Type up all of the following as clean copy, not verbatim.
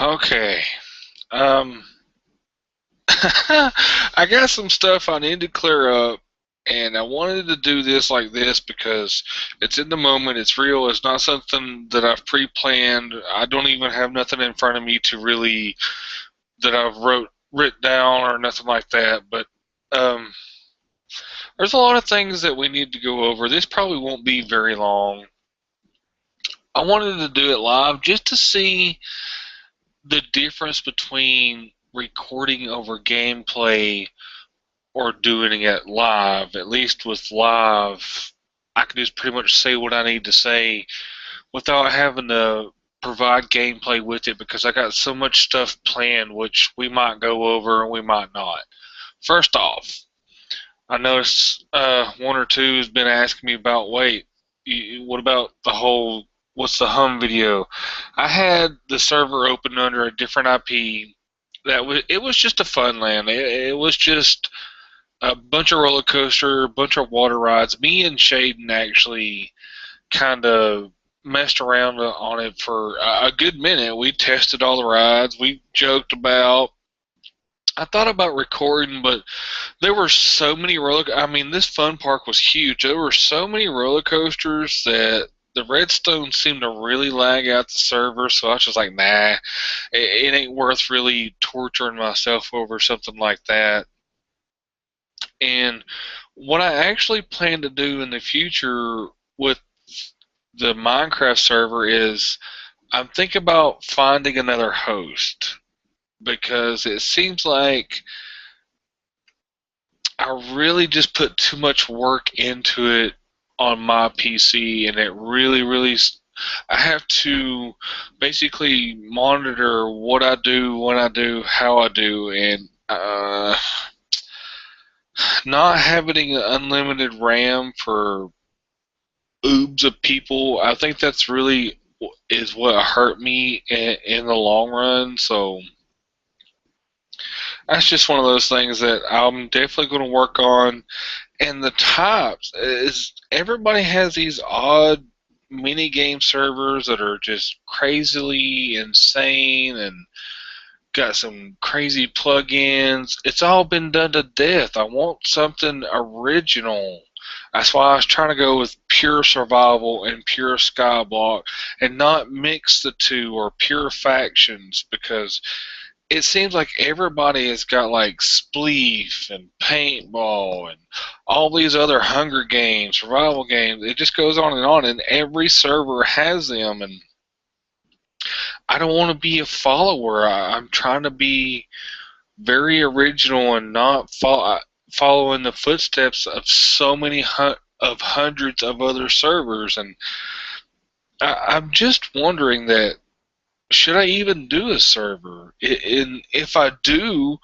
Okay. Um, I got some stuff I need to clear up, and I wanted to do this like this because it's in the moment, it's real, it's not something that I've pre-planned. I don't even have nothing in front of me to really that I've written down or nothing like that. But um, there's a lot of things that we need to go over. This probably won't be very long. I wanted to do it live just to see the difference between recording over gameplay or doing it live. At least with live, I can just pretty much say what I need to say without having to provide gameplay with it because I got so much stuff planned, which we might go over and we might not. First off, I noticed one or two has been asking me about wait, what about the whole what's the hum video? I had the server open under a different IP. It was just a fun land. It was just a bunch of roller coaster, a bunch of water rides. Me and Shaden actually kind of messed around on it for a good minute. We tested all the rides. We joked about. I thought about recording, but there were so many I mean, this fun park was huge. There were so many roller coasters that the redstone seemed to really lag out the server. So I was just like, nah, it ain't worth really torturing myself over something like that. And what I actually plan to do in the future with the Minecraft server is I'm thinking about finding another host because it seems like I really just put too much work into it on my PC, and it really I have to basically monitor what I do, when I do, how I do, and not having unlimited RAM for oobs of people. I think that's really is what hurt me in the long run. So that's just one of those things that I'm definitely going to work on. And the tops is everybody has these odd mini game servers that are just crazily insane and got some crazy plugins. It's all been done to death. I want something original. That's why I was trying to go with pure survival and pure skyblock and not mix the two or pure factions because it seems like everybody has got like Spleef and Paintball and all these other Hunger Games, survival games. It just goes on, and every server has them. And I don't want to be a follower. I'm trying to be very original and not following the footsteps of so many of hundreds of other servers. And I'm just wondering that should I even do a server? And if I do,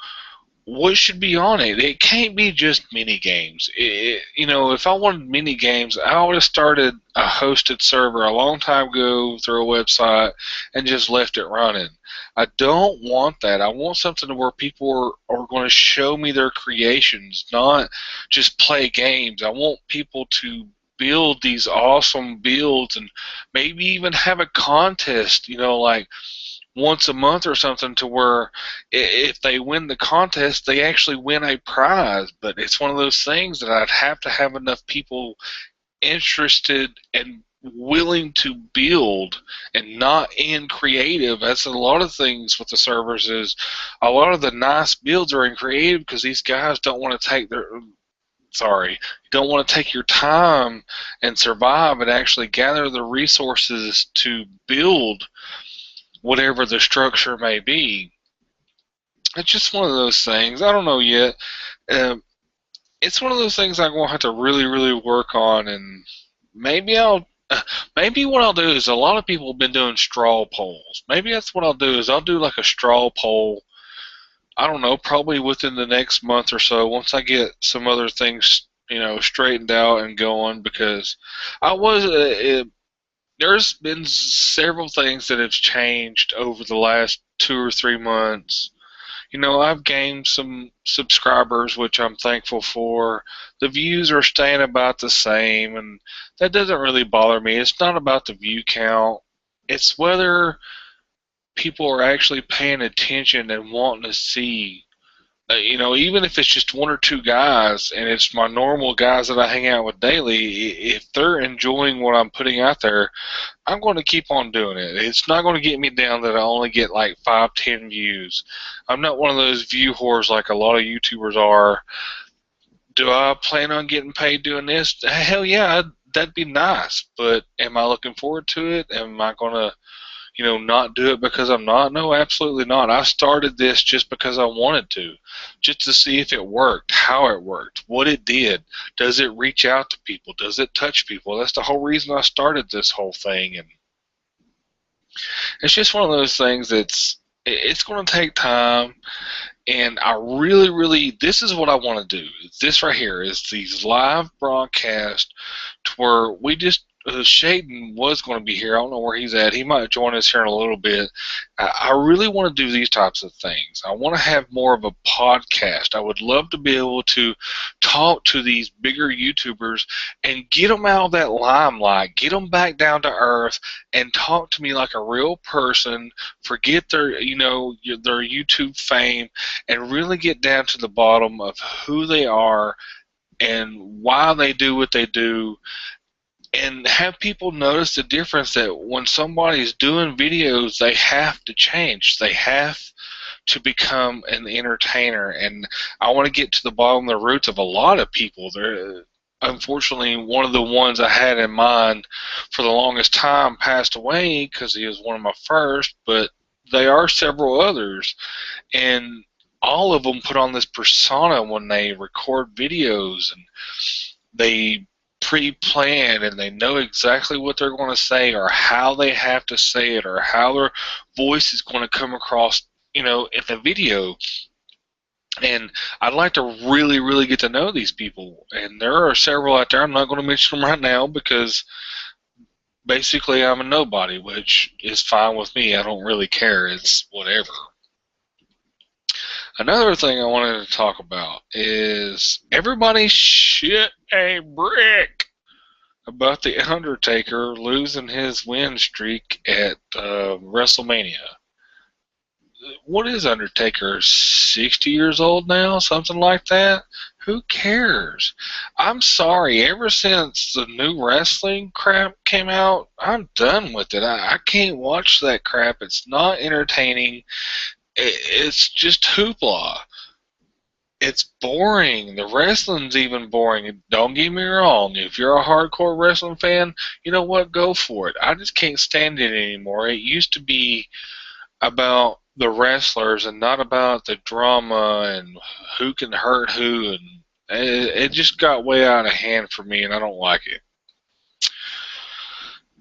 what should be on it? It can't be just mini games. If I wanted mini games, I would have started a hosted server a long time ago through a website and just left it running. I don't want that. I want something where people are going to show me their creations, not just play games. I want people to build these awesome builds and maybe even have a contest, like once a month or something to where if they win the contest, they actually win a prize. But it's one of those things that I'd have to have enough people interested and willing to build and not in creative. That's a lot of things with the servers is a lot of the nice builds are in creative because these guys don't want to take their don't want to take your time and survive and actually gather the resources to build whatever the structure may be. It's just one of those things. I don't know yet. Um, it's one of those things I'm going to have to really work on, and maybe maybe what I'll do is a lot of people have been doing straw polls. Maybe that's what I'll do is I'll do like a straw poll. I don't know, probably within the next month or so once I get some other things straightened out and going because I was there's been several things that have changed over the last 2 or 3 months. I've gained some subscribers, which I'm thankful for. The views are staying about the same, and that doesn't really bother me. It's not about the view count. It's whether people are actually paying attention and wanting to see. Even if it's just one or two guys, and it's my normal guys that I hang out with daily, if they're enjoying what I'm putting out there, I'm going to keep on doing it. It's not going to get me down that I only get like 5, 10 views. I'm not one of those view whores like a lot of YouTubers are. Do I plan on getting paid doing this? Hell yeah, that'd be nice. But am I looking forward to it? Am I going to not do it because I'm not? No, absolutely not. I started this just because I wanted to, just to see if it worked, how it worked, what it did. Does it reach out to people? Does it touch people? That's the whole reason I started this whole thing. And it's just one of those things it's going to take time. And I really, really, this is what I want to do. This right here is these live broadcasts to where we just, Shaden was going to be here. I don't know where he's at. He might join us here in a little bit. I really want to do these types of things. I want to have more of a podcast. I would love to be able to talk to these bigger YouTubers and get them out of that limelight, get them back down to earth, and talk to me like a real person. Forget their YouTube fame, and really get down to the bottom of who they are and why they do what they do, and have people notice the difference that when somebody's doing videos, they have to change. They have to become an entertainer. And I want to get to the bottom of the roots of a lot of people. Unfortunately, one of the ones I had in mind for the longest time passed away because he was one of my first, but there are several others. And all of them put on this persona when they record videos, and they pre-plan and they know exactly what they're going to say or how they have to say it or how their voice is going to come across, in the video. And I'd like to really, really get to know these people. And there are several out there. I'm not going to mention them right now because basically I'm a nobody, which is fine with me. I don't really care. It's whatever. Another thing I wanted to talk about is everybody shit a brick about The Undertaker losing his win streak at WrestleMania. What is Undertaker, 60 years old now? Something like that? Who cares? I'm sorry, ever since the new wrestling crap came out, I'm done with it. I can't watch that crap. It's not entertaining. It's just hoopla. It's boring. The wrestling's even boring. Don't get me wrong. If you're a hardcore wrestling fan, you know what? Go for it. I just can't stand it anymore. It used to be about the wrestlers and not about the drama and who can hurt who. And it just got way out of hand for me, and I don't like it.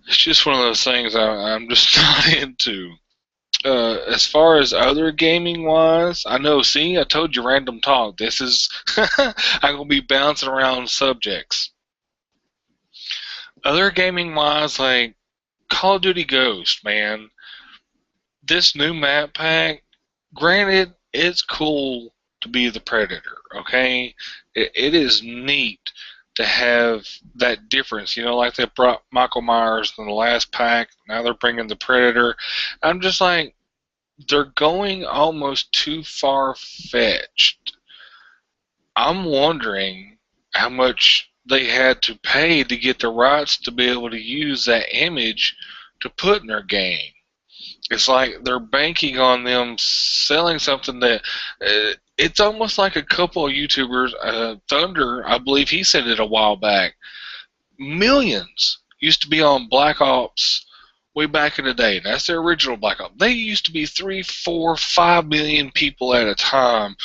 It's just one of those things I'm just not into. As far as other gaming wise, I told you random talk. This is I'm gonna be bouncing around subjects. Other gaming wise, like Call of Duty Ghost, man. This new map pack, granted, it's cool to be the Predator, okay? It is neat to have that difference, like they brought Michael Myers in the last pack. Now they're bringing the Predator. I'm just like, they're going almost too far-fetched. I'm wondering how much they had to pay to get the rights to be able to use that image to put in their game. It's like they're banking on them selling something that it's almost like a couple of YouTubers, Thunder, I believe he said it a while back. Millions used to be on Black Ops way back in the day. That's the original Black Ops. They used to be 3, 4, 5 million people at a time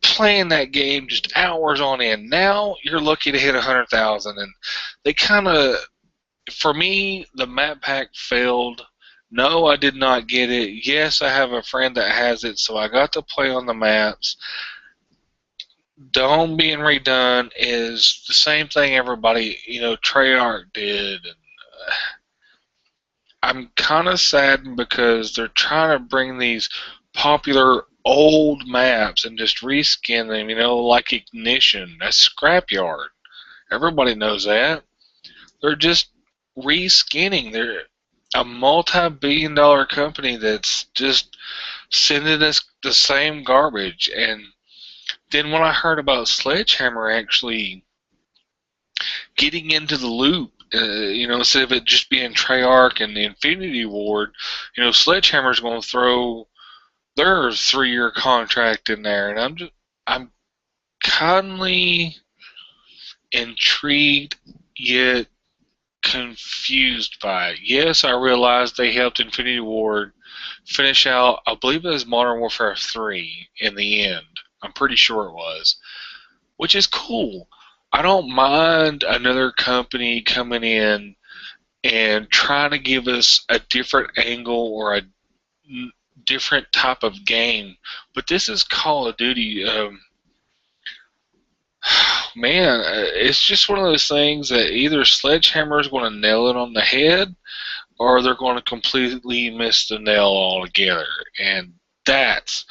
playing that game just hours on end. Now you're lucky to hit 100,000, and they kind of, for me, the map pack failed. No, I did not get it. Yes, I have a friend that has it, so I got to play on the maps. Dome being redone is the same thing everybody, Treyarch did. And I'm kind of saddened because they're trying to bring these popular old maps and just reskin them, like Ignition. That's Scrapyard. Everybody knows that. They're just reskinning. a multi-billion-dollar company that's just sending us the same garbage. And then when I heard about Sledgehammer actually getting into the loop, instead of it just being Treyarch and the Infinity Ward, Sledgehammer's going to throw their 3-year contract in there, and I'm kindly intrigued yet confused by it. Yes, I realize they helped Infinity Ward finish out, I believe it was Modern Warfare 3 in the end. I'm pretty sure it was, which is cool. I don't mind another company coming in and trying to give us a different angle or a different type of game, but this is Call of Duty. Man, it's just one of those things that either Sledgehammer is going to nail it on the head, or they're going to completely miss the nail altogether, and that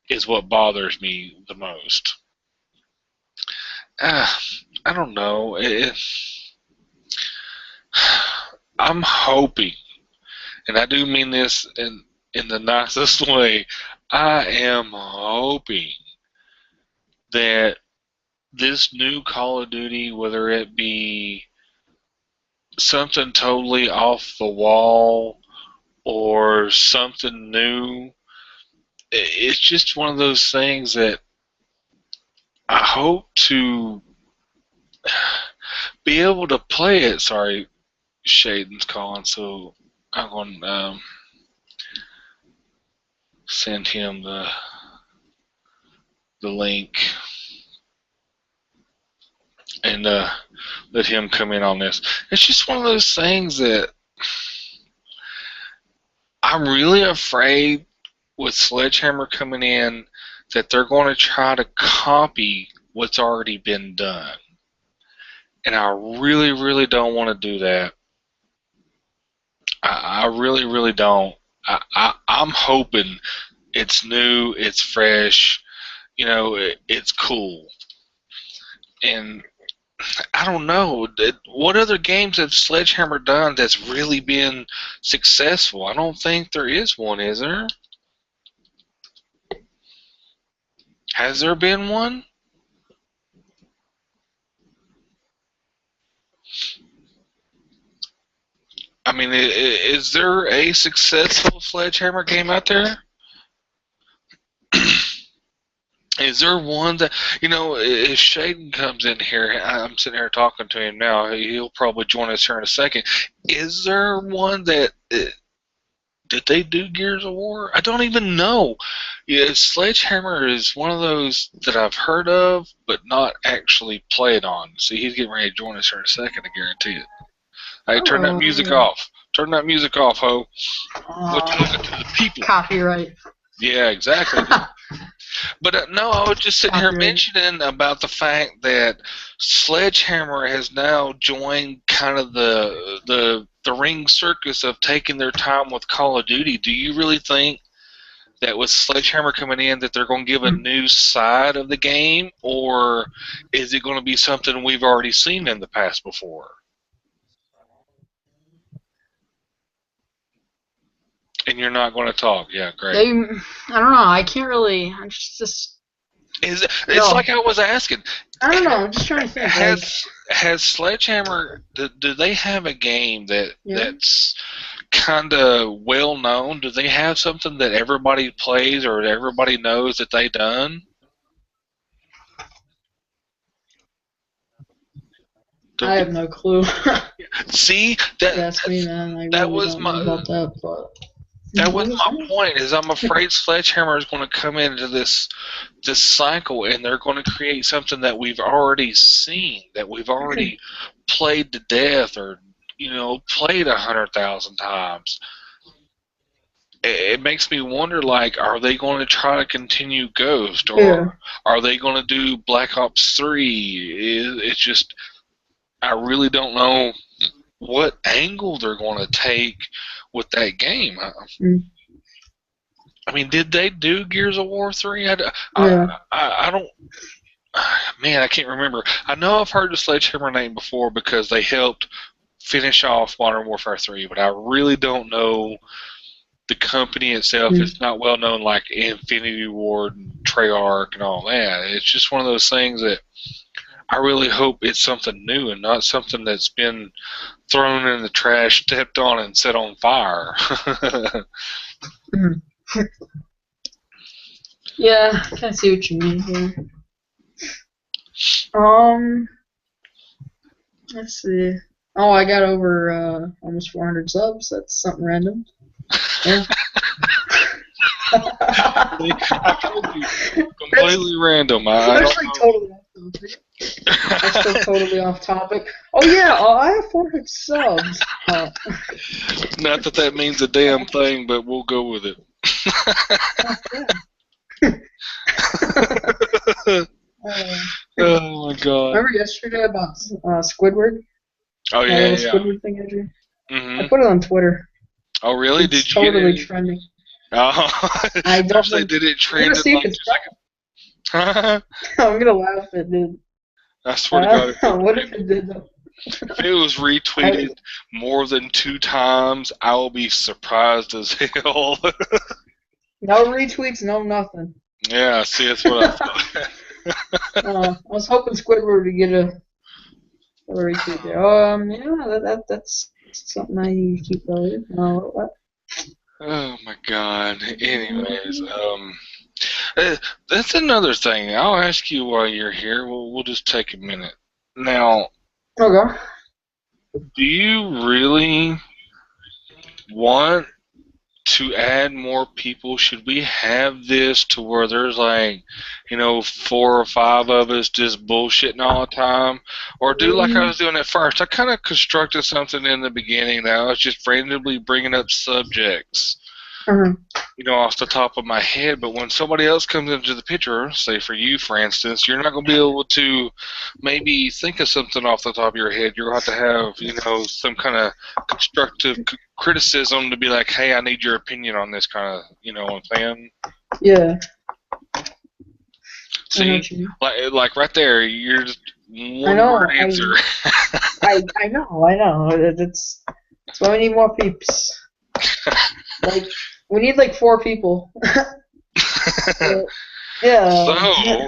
is what bothers me the most. I don't know. I'm hoping, and I do mean this in the nicest way, I am hoping that this new Call of Duty, whether it be something totally off the wall or something new, it's just one of those things that I hope to be able to play it. Sorry, Shaden's calling, so I'm going to send him the link and let him come in on this. It's just one of those things that I'm really afraid with Sledgehammer coming in that they're going to try to copy what's already been done. And I really, really don't want to do that. I really, really don't. I'm hoping it's new, it's fresh, it's cool. And I don't know. What other games have Sledgehammer done that's really been successful? I don't think there is one, is there? Has there been one? I mean, is there a successful Sledgehammer game out there? Is there one that, if Shaden comes in here, I'm sitting here talking to him now, he'll probably join us here in a second. Is there one that, did they do Gears of War? I don't even know. Yeah, Sledgehammer is one of those that I've heard of, but not actually played on. See, he's getting ready to join us here in a second, I guarantee it. Hey, turn that music off. Turn that music off, ho. We're talking to the people. Copyright. Yeah, exactly. But no, I was just sitting here mentioning about the fact that Sledgehammer has now joined kind of the ring circus of taking their time with Call of Duty. Do you really think that with Sledgehammer coming in that they're going to give a new side of the game, or is it going to be something we've already seen in the past before? And you're not going to talk. Yeah, great. I don't know. I can't really. I'm just. It's like I was asking. I don't know. I'm just trying to think. Has Sledgehammer? Do they have a game that's kind of well known? Do they have something that everybody plays or everybody knows that they done? I have no clue. See, that's me, man. That was my. About that, but. That was my point. Is I'm afraid Sledgehammer is going to come into this cycle, and they're going to create something that we've already seen, that we've already played to death, or played 100,000 times. It makes me wonder, like, are they going to try to continue Ghost, or are they going to do Black Ops 3? It's just, I really don't know what angle they're going to take with that game. I mean, did they do Gears of War 3? I don't. Man, I can't remember. I know I've heard the Sledgehammer name before because they helped finish off Modern Warfare 3, but I really don't know the company itself. It's not well known like Infinity Ward and Treyarch and all that. It's just one of those things that I really hope it's something new and not something that's been thrown in the trash, stepped on, and set on fire. Yeah, I kind of see what you mean here. Let's see. Oh, I got over almost 400 subs. That's something random. Yeah. I told you, completely random. That's like totally off topic. That's so totally off topic. Oh yeah, I have 400 subs. Not that that means a damn thing, but we'll go with it. Oh my god! Remember yesterday about Squidward? Oh yeah, yeah. Squidward thing, Andrew. Mm-hmm. I put it on Twitter. Oh really? It's did you totally get it? Trending. Oh, I don't know. Did it trend? I'm gonna see if it's I'm gonna laugh at it. I swear to God. What if it did though? If it was retweeted more than 2 times, I will be surprised as hell. No retweets, no nothing. Yeah, see, that's what I thought. I was hoping Squidward would get a retweet there. Yeah, that's something I keep going. What? Oh my God. Anyways, that's another thing. I'll ask you while you're here. We'll just take a minute. Now, okay. Do you really want to add more people? Should we have this to where there's like, 4 or 5 of us just bullshitting all the time? Or do like I was doing at first? I kind of constructed something in the beginning that I was just randomly bringing up subjects, off the top of my head. But when somebody else comes into the picture, say for you, for instance, you're not going to be able to maybe think of something off the top of your head. You're going to have some kind of constructive criticism to be like, hey, I need your opinion on this kind of, what I'm saying? Yeah. See, like right there, you're just one word answer. I know. That's why we need more peeps. We need like 4 people. Yeah. So,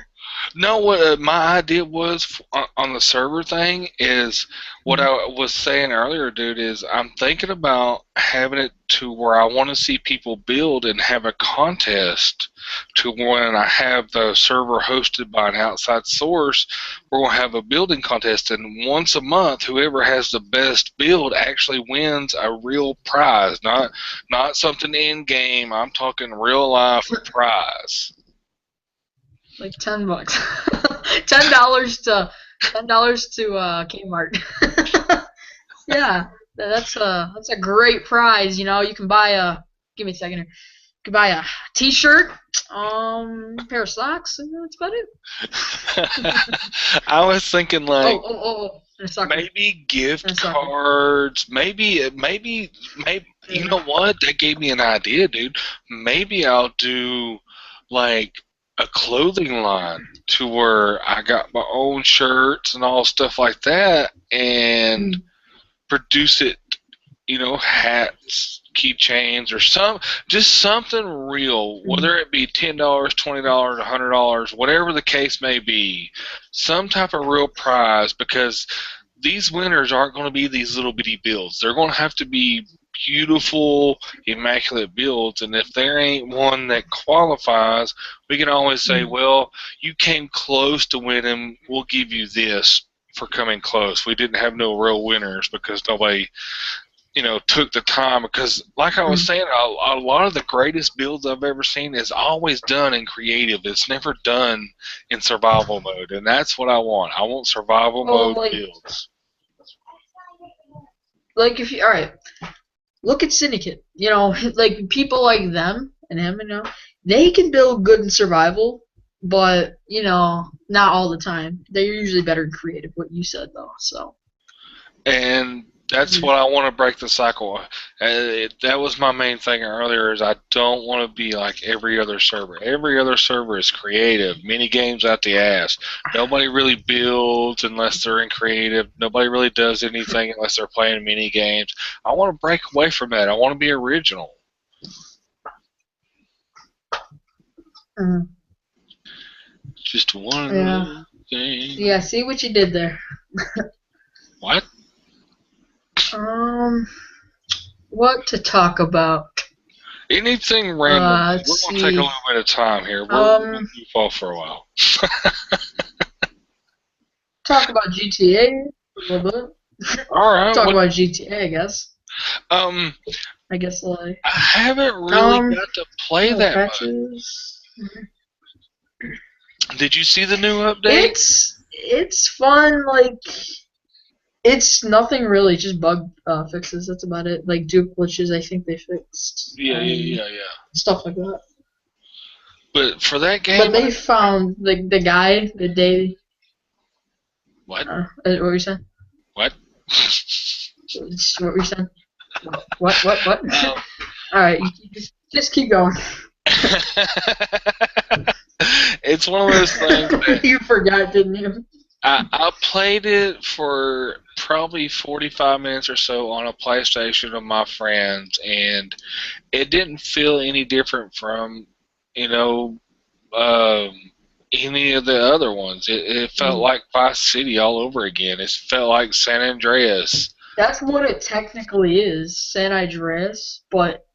no, what my idea was on the server thing is what I was saying earlier, dude, is I'm thinking about having it to where I want to see people build and have a contest to when I have the server hosted by an outside source, we're going to have a building contest, and once a month, whoever has the best build actually wins a real prize, not something in-game. I'm talking real-life prize. Like $10. $10 to Kmart. Yeah, that's a great prize. You can buy a. Give me a second here. You can buy a T-shirt, a pair of socks, and that's about it. I was thinking like. Maybe gift cards. Maybe. You know what? That gave me an idea, dude. Maybe I'll do like a clothing line to where I got my own shirts and all stuff like that, and produce it, hats, keychains, or just something real, whether it be $10, $20, $100, whatever the case may be, some type of real prize, because these winners aren't going to be these little bitty builds. They're going to have to be beautiful, immaculate builds, and if there ain't one that qualifies, we can always say, well, you came close to winning, we'll give you this for coming close. We didn't have no real winners because nobody, took the time, because like I was saying, a lot of the greatest builds I've ever seen is always done in creative. It's never done in survival mode, and that's what I want. I want survival mode builds. Like if you, all right, look at Syndicate. Like people like them and him, they can build good in survival, but not all the time. They're usually better in creative. What you said though, so. And That's what I want to break the cycle. That was my main thing earlier. Is I don't want to be like every other server. Every other server is creative, mini games out the ass. Nobody really builds unless they're in creative. Nobody really does anything unless they're playing mini games. I want to break away from that. I want to be original. Mm. Just one Yeah. thing. Yeah. See what you did there. What? What to talk about? Anything random. We're Let's going to take a see. little bit of time here. We're going to goof off for a while. Talk about GTA a little bit. All right. Talk about GTA, I guess. I Like. haven't really got to play that patches. much. Did you see the new update? It's fun. Like, it's nothing really. Just bug fixes. That's about it. Like dupe glitches, I think they fixed. Yeah. Stuff like that. But for that game, but they found the guy the day. What? What were you saying? What? What were you saying? What? All right, you just keep going. It's one of those things that you forgot, didn't you? I played it for probably 45 minutes or so on a PlayStation of my friends, and it didn't feel any different from, any of the other ones. It felt like Vice City all over again. It felt like San Andreas. That's what it technically is, San Andreas. But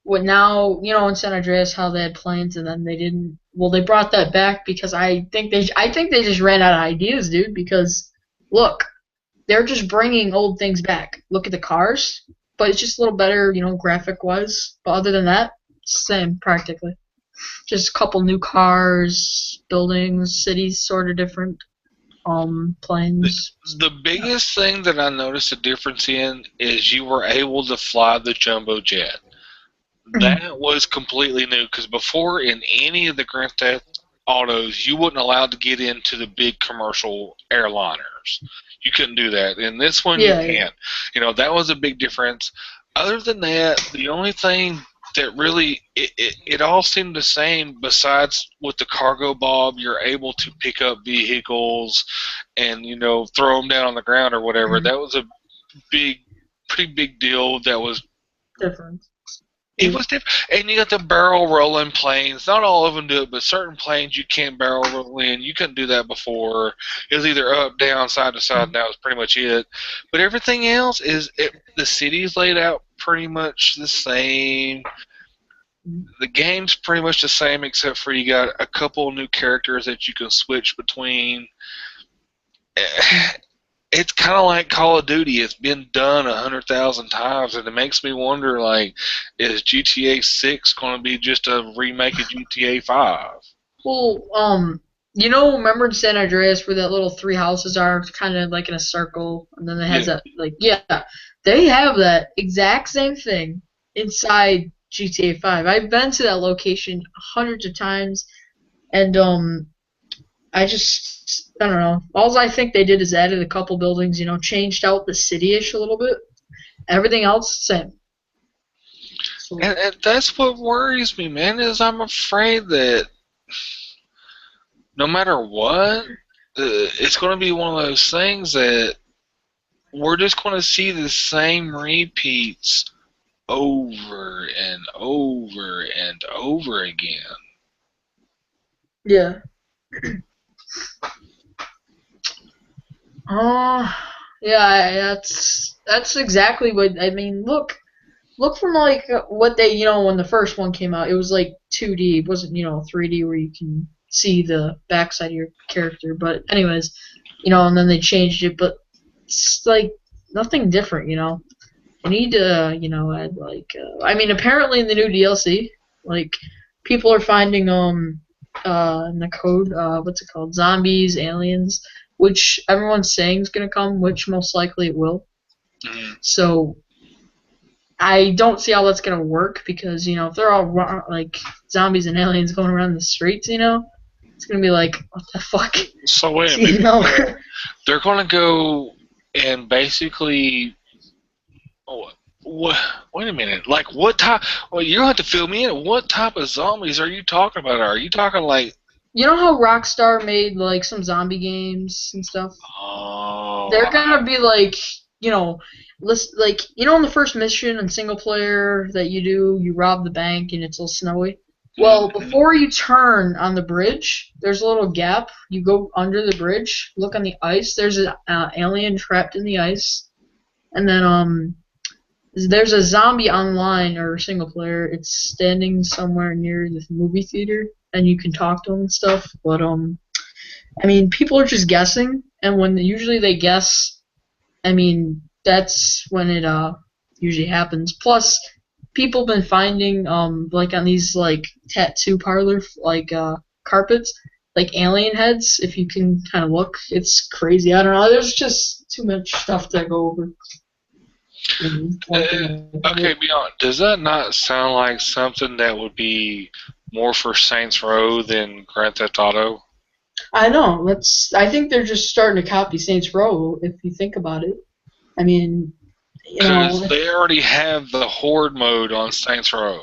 what now? In San Andreas, how they had planes and then they didn't. Well, they brought that back because I think they just ran out of ideas, dude. Because look, they're just bringing old things back. Look at the cars, but it's just a little better, graphic-wise. But other than that, same practically. Just a couple new cars, buildings, cities, sort of different. Planes. The biggest thing that I noticed a difference in is you were able to fly the jumbo jet. That was completely new because before in any of the Grand Theft Autos, you wasn't allowed to get into the big commercial airliners. You couldn't do that. In this one, you can. That was a big difference. Other than that, the only thing that really it all seemed the same. Besides with the cargo bob, you're able to pick up vehicles and throw them down on the ground or whatever. That was a pretty big deal. That was different. It was different. And you got the barrel rolling planes. Not all of them do it, but certain planes you can barrel roll in. You couldn't do that before. It was either up, down, side to side, and that was pretty much it. But everything else the city's laid out pretty much the same. The game's pretty much the same, except for you got a couple new characters that you can switch between. It's kind of like Call of Duty. It's been done 100,000 times, and it makes me wonder, is GTA 6 going to be just a remake of GTA 5? Well, remember in San Andreas where that little three houses are kind of like in a circle, and then it has that, they have that exact same thing inside GTA 5. I've been to that location hundreds of times, and I don't know. All I think they did is added a couple buildings, changed out the city-ish a little bit. Everything else, same. So, and that's what worries me, man, is I'm afraid that no matter what, it's going to be one of those things that we're just going to see the same repeats over and over and over again. Yeah. Yeah, that's exactly what I mean. Look from what they when the first one came out, it was 2D. It wasn't 3D where you can see the backside of your character. But anyways, and then they changed it, but it's nothing different. You need to add apparently in the new DLC, people are finding in the code what's it called, zombies, aliens, which everyone's saying is going to come, which most likely it will. So I don't see how that's going to work because, if they're all zombies and aliens going around the streets, it's going to be what the fuck? So wait a minute. They're going to go and basically Oh, what? Wait a minute. Like what type? Well, you don't have to fill me in. What type of zombies are you talking about? Are you talking like? You know how Rockstar made like some zombie games and stuff? Oh, They're gonna be like, you know, like in the first mission in single player that you do, you rob the bank and it's all snowy. Well, mhm. before you turn on the bridge, there's a little gap. You go under the bridge, look on the ice. There's an alien trapped in the ice, and then there's a zombie online or single player. It's standing somewhere near the movie theater, and you can talk to them and stuff. But I mean, people are just guessing, and when usually they guess, I mean, that's when it usually happens. Plus, people have been finding like on these like tattoo parlor like carpets like alien heads. If you can kind of look, it's crazy. I don't know. There's just too much stuff to go over. One Uh, thing. okay, beyond. Does that not sound like something that would be more for Saints Row than Grand Theft Auto? I know. That's. I think they're just starting to copy Saints Row. If you think about it, I mean, Because they already have the Horde mode on Saints Row.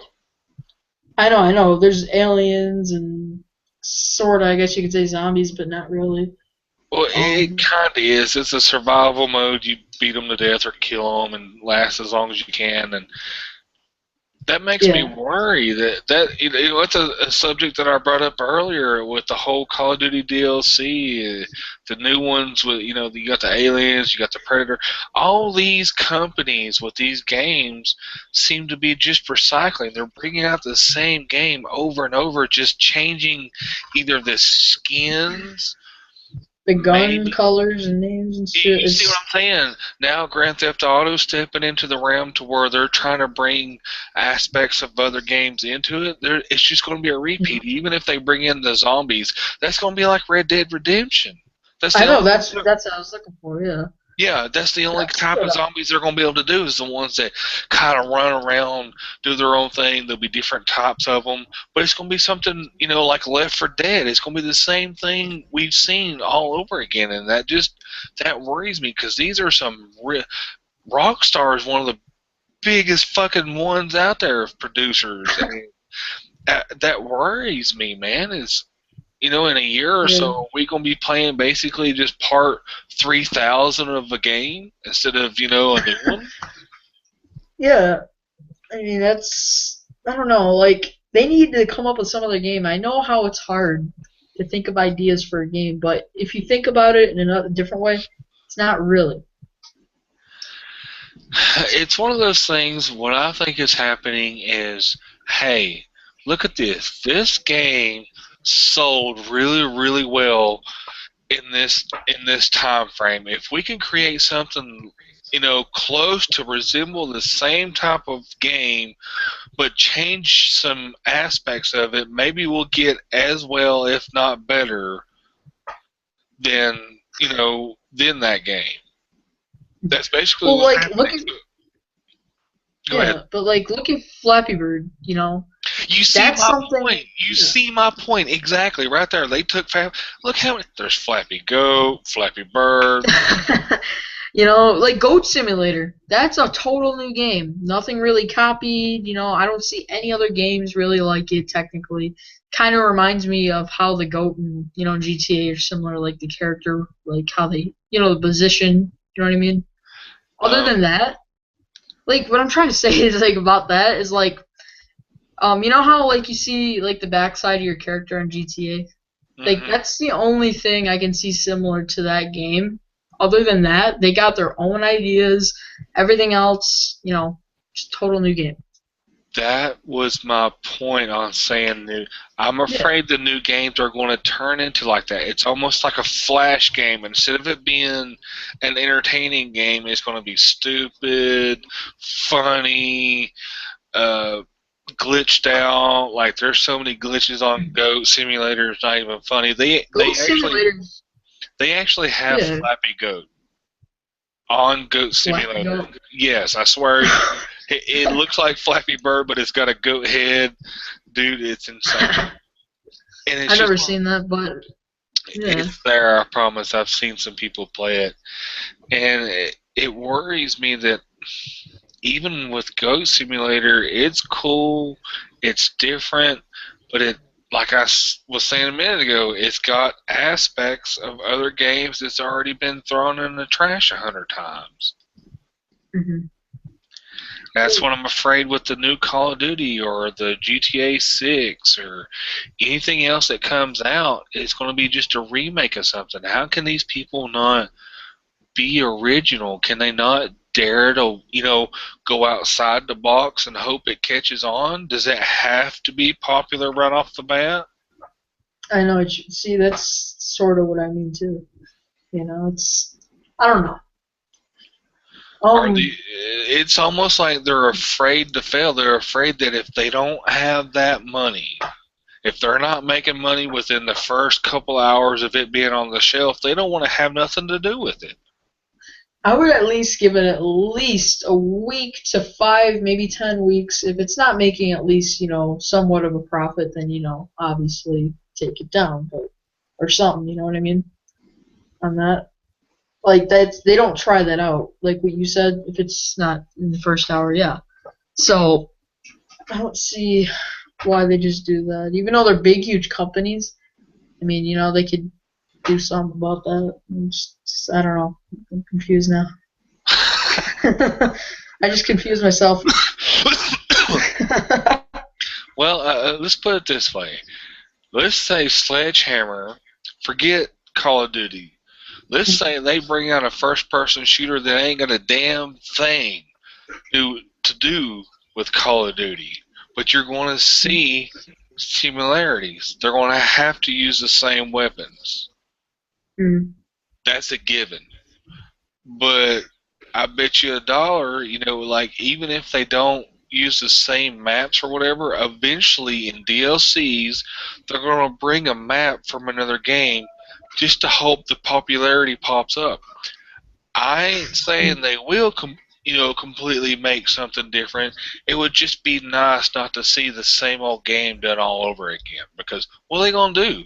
I know. There's aliens and sort of, I guess you could say zombies, but not really. Well, it Um, kind of is. It's a survival mode. You beat them to death or kill them and last as long as you can. And that makes me yeah. worry that's a subject that I brought up earlier with the whole Call of Duty DLC, the new ones with you got the aliens, you got the Predator. All these companies with these games seem to be just recycling. They're bringing out the same game over and over, just changing either the skins. The gun Maybe colors and names and shit. you see what It's I'm saying? Now Grand Theft Auto stepping into the realm to where they're trying to bring aspects of other games into it. It's just going to be a repeat. Even if they bring in the zombies, that's going to be like Red Dead Redemption. That's I the know only that's what I was looking for. Yeah, yeah, that's the only that's type of what. zombies they're going to be able to do is the ones that kind of run around, do their own thing. There'll be different types of them, but it's going to be something like Left 4 Dead. It's going to be the same thing we've seen all over again, and that worries me because these are some Rockstar is one of the biggest fucking ones out there of producers. I mean, that worries me, man. Is in a year or Yeah, so, we gonna be playing basically just part 3,000 of a game instead of a new one. yeah. I mean, I don't know. Like they need to come up with some other game. I know how it's hard to think of ideas for a game, but if you think about it in a different way, it's not really. It's one of those things. What I think is happening is, hey, look at this. This game sold really, really well in this time frame. If we can create something close to resemble the same type of game but change some aspects of it, maybe we'll get as well, if not better, than than that game. That's basically Well, what's like happening. looking, Go ahead. yeah, but like looking Flappy Bird, You see that's my something. point. You see my point exactly right there. They took Look how many. There's Flappy Goat, Flappy Bird. Like Goat Simulator. That's a total new game. Nothing really copied. I don't see any other games really like it technically. Kind of reminds me of how the Goat and, GTA are similar, like the character, like how they, the position. You know what I mean? Other Um, than that, like what I'm trying to say is like about that is like, you know how like you see like the backside of your character on GTA? Like mhm. that's the only thing I can see similar to that game. Other than that, they got their own ideas. Everything else, just total new game. That was my point on saying new. I'm Yeah. afraid the new games are going to turn into like that. It's almost like a flash game. Instead of it being an entertaining game, it's going to be stupid, funny, uh, glitched out. Like there's so many glitches on Goat Simulator. It's not even funny. They Goat they actually Simulator. they actually have Yeah. Flappy Goat on Goat Flappy Simulator. Goat. Yes, I swear. It looks like Flappy Bird, but it's got a goat head. Dude, it's insane. And it's I've just, never seen that, but yeah. it's there, I promise. I've seen some people play it. And it worries me that even with Goat Simulator, it's cool, it's different, but like I was saying a minute ago, it's got aspects of other games that's already been thrown in the trash 100 times. Mhm. That's what I'm afraid with the new Call of Duty or the GTA 6 or anything else that comes out. It's going to be just a remake of something. How can these people not be original? Can they not dare to, go outside the box and hope it catches on? Does it have to be popular right off the bat? I know. See, that's sort of what I mean too. It's I don't know. It's almost like they're afraid to fail. They're afraid that if they don't have that money, if they're not making money within the first couple hours of it being on the shelf, they don't want to have nothing to do with it. I would at least give it at least a week to 5, maybe 10 weeks. If it's not making at least, somewhat of a profit, then, obviously take it down, or something, you know what I mean? On that. Like, they don't try that out. Like what you said, if it's not in the first hour, yeah. So, I don't see why they just do that. Even though they're big, huge companies, I mean, they could do something about that. I don't know. I'm confused now. I just confused myself. Well, let's put it this way. Let's say Sledgehammer, forget Call of Duty. Let's say they bring out a first-person shooter that ain't got a damn thing to do with Call of Duty. But you're going to see similarities. They're going to have to use the same weapons. Mm. That's a given. But I bet you $1, like even if they don't use the same maps or whatever, eventually in DLCs, they're going to bring a map from another game just to hope the popularity pops up. I ain't saying they will completely make something different. It would just be nice not to see the same old game done all over again. Because what are they going to do?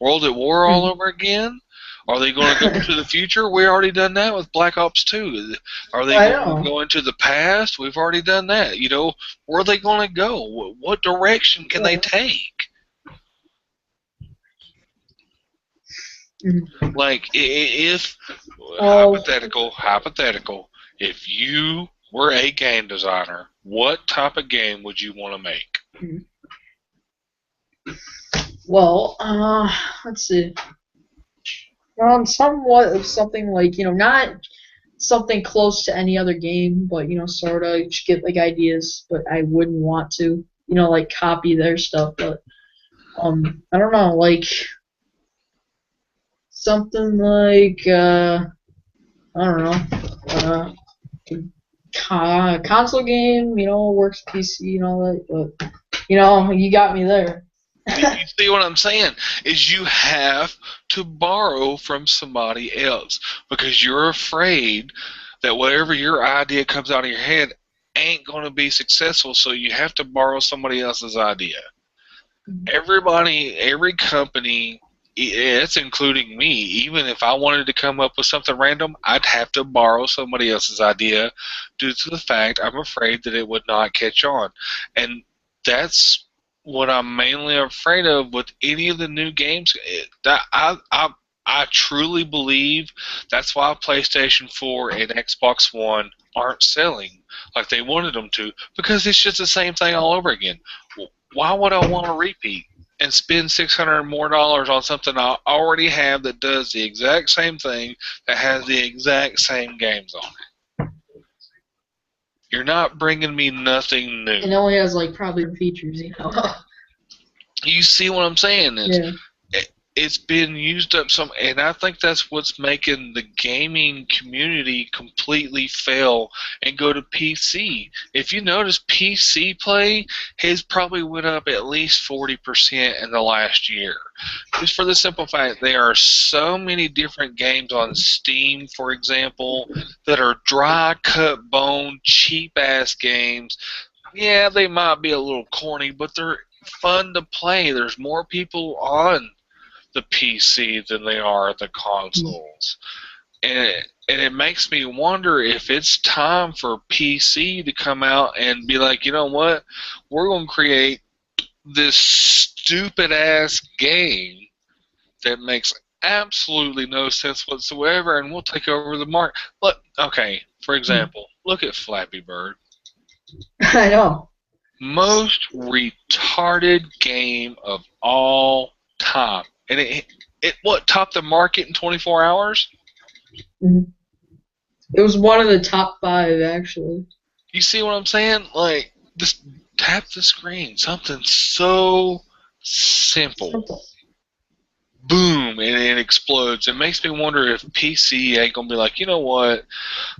World at War all over again? Are they going to go into the future? We already done that with Black Ops 2. Are they going to go into the past? We've already done that. Where are they going to go? What direction can they take? Like, if hypothetical, if you were a game designer, what type of game would you want to make? Well, let's see. Somewhat of something like, not something close to any other game, but, sort of just get, like, ideas, but I wouldn't want to, like, copy their stuff, but, I don't know, like, something like, I don't know, console game, works PC and all that, but, you got me there. You see what I'm saying? Is you have to borrow from somebody else because you're afraid that whatever your idea comes out of your head ain't going to be successful, so you have to borrow somebody else's idea. Everybody, every company, it's including me, even if I wanted to come up with something random, I'd have to borrow somebody else's idea due to the fact I'm afraid that it would not catch on. And that's what I'm mainly afraid of with any of the new games. I truly believe that's why PlayStation 4 and Xbox One aren't selling like they wanted them to, because it's just the same thing all over again. Why would I want to repeat and spend $600 more on something I already have that does the exact same thing, that has the exact same games on it? You're not bringing me nothing new. It only has, like, probably features, You see what I'm saying? It's been used up some, and I think that's what's making the gaming community completely fail and go to PC. If you notice, PC play has probably went up at least 40% in the last year. Just for the simple fact there are so many different games on Steam, for example, that are dry, cut bone, cheap-ass games. Yeah, they might be a little corny, but they're fun to play. There's more people on the PC than they are the consoles. and it makes me wonder if it's time for PC to come out and be like, you know what, we're going to create this stupid ass game that makes absolutely no sense whatsoever, and we'll take over the market. Look, okay, for example, look at Flappy Bird. I know. Most retarded game of all time, and it what topped the market in 24 hours. It was one of the top 5, actually. You see what I'm saying? Like, just tap the screen. Something so simple. Boom, and it explodes. It makes me wonder if PC ain't gonna be like, you know what?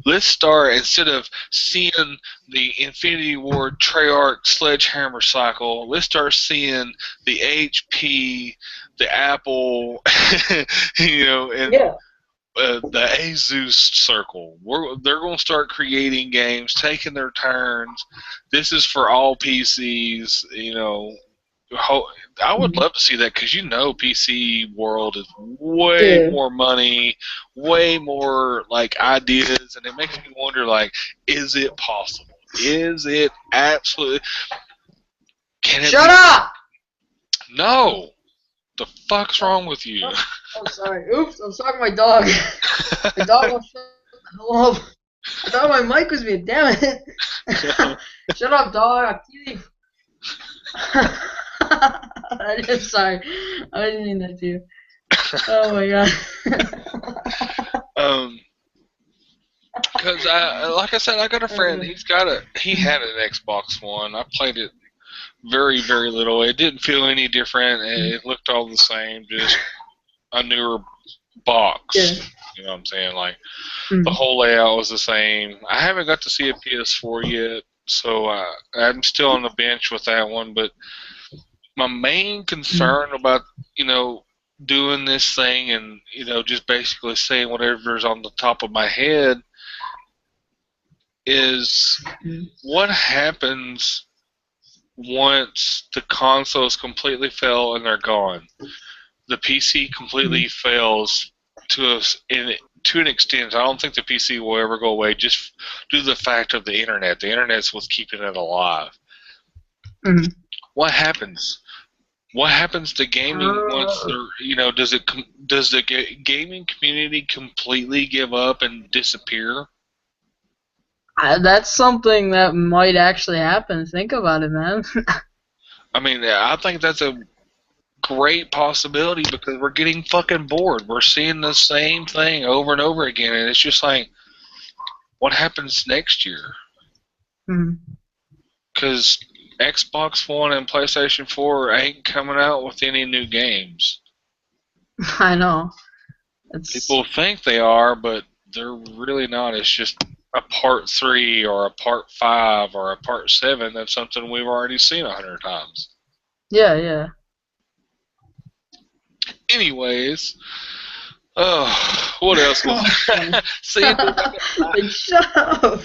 Let's start, instead of seeing the Infinity Ward Treyarch Sledgehammer cycle, let's start seeing the HP, the Apple, you know, and the Asus circle. They're going to start creating games, taking their turns. This is for all PCs, you know. I would love to see that, because you know PC world is way more money, way more like ideas, and it makes me wonder, like, is it possible? Is it absolutely? Shut up! No. The fuck's wrong with you? Oh, sorry. Oops, I was talking to my dog. My dog won't shut up. I thought my mic was muted. Damn it. Shut up, dog. I'm kidding. I'm sorry. I didn't mean that to you. Oh my god. Because like I said, I got a friend. He had an Xbox One. I played it very, very little. It didn't feel any different. It looked all the same, just a newer box. Yeah. You know what I'm saying? Like, the whole layout was the same. I haven't got to see a PS4 yet, so I'm still on the bench with that one. But my main concern about, you know, doing this thing and, you know, just basically saying whatever's on the top of my head is what happens once the consoles completely fail and they're gone. The PC completely fails to an extent. I don't think the PC will ever go away, just due to the fact of the internet. The internet's what's keeping it alive. What happens? What happens to gaming once they're, you know, does the gaming community completely give up and disappear? That's something that might actually happen. Think about it, man. I mean, I think that's a great possibility, because we're getting fucking bored. We're seeing the same thing over and over again, and it's just like, what happens next year? Because Xbox One and PlayStation 4 ain't coming out with any new games. I know. People think they are, but they're really not. It's just a part 3 or a part 5 or a part 7 of something we've already seen 100 times. Yeah. Anyways, what else was there? See, like, shut up.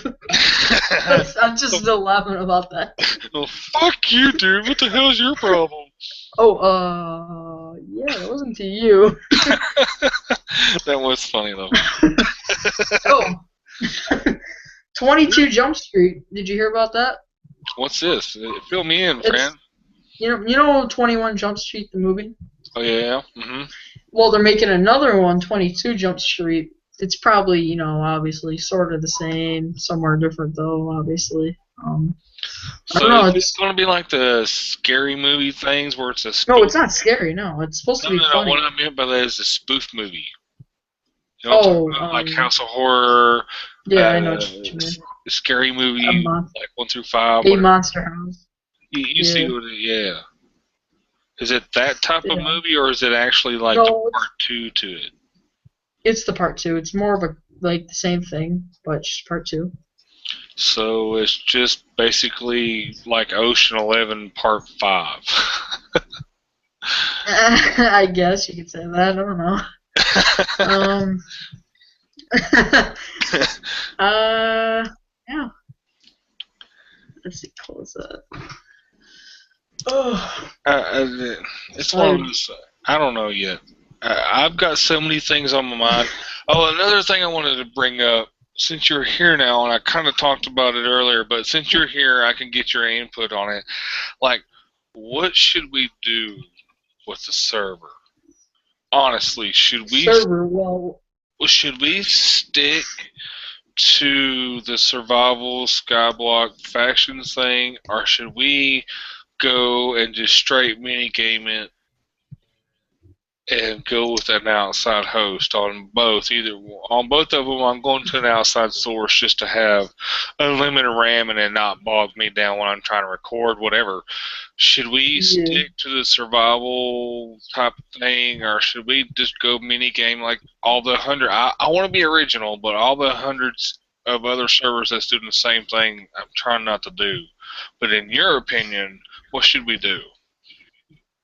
I'm just still laughing about that. Well, fuck you, dude. What the hell is your problem? Oh, yeah, it wasn't to you. That was funny, though. 22 Jump Street. Did you hear about that? What's this? Fill me in, friend. You know 21 Jump Street, the movie? Oh, yeah? Well, they're making another one, 22 Jump Street. It's probably, you know, obviously sort of the same, somewhere different, though, obviously. So is this going to be like the scary movie things where it's a spoof? No, it's not scary, no. It's supposed to be funny. What I meant by that is a spoof movie. You know like House of Horror. Yeah, I know what you mean. Scary movie, like 1 through 5. A Monster House. You see what yeah. Is it that type of movie, or is it actually like the part 2 to it? It's the part 2. It's more of a, like, the same thing, but just part 2. So it's just basically like Ocean 11 Part 5. I guess you could say that. I don't know. Yeah. Let's see, close that. It's one of those. I don't know yet. I've got so many things on my mind. Oh, another thing I wanted to bring up, since you're here now, and I kind of talked about it earlier, but since you're here, I can get your input on it. Like, what should we do with the server? Honestly, Server, well, should we stick to the survival skyblock factions thing, or should we go and just straight minigame it and go with an outside host on both? Either on both of them, I'm going to an outside source just to have unlimited RAM and it not bog me down when I'm trying to record, whatever. Should we yeah. stick to the survival type thing, or should we just go mini game like all the hundred? I want to be original, but all the hundreds of other servers that's doing the same thing, I'm trying not to do. But in your opinion, what should we do?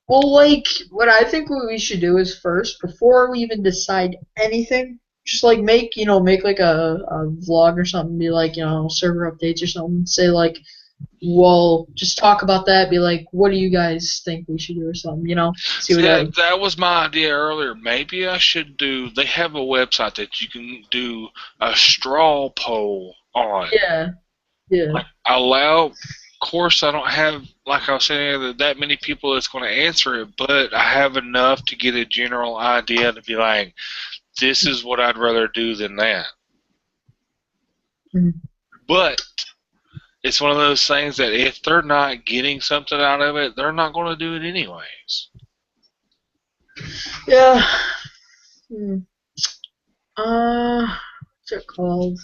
Well, like, what I think what we should do is first, before we even decide anything, just like make like a vlog or something, be like, server updates or something. Say like, well, just talk about that. Be like, what do you guys think we should do or something? See So what that. that was my idea earlier. Maybe I should do. They have a website that you can do a straw poll on. Yeah, yeah. Like allow. Of course, I don't have, like I was saying, that many people that's going to answer it, but I have enough to get a general idea to be like, this is what I'd rather do than that. Mhm. But it's one of those things that if they're not getting something out of it, they're not going to do it anyways. Yeah. Hmm. What's it called?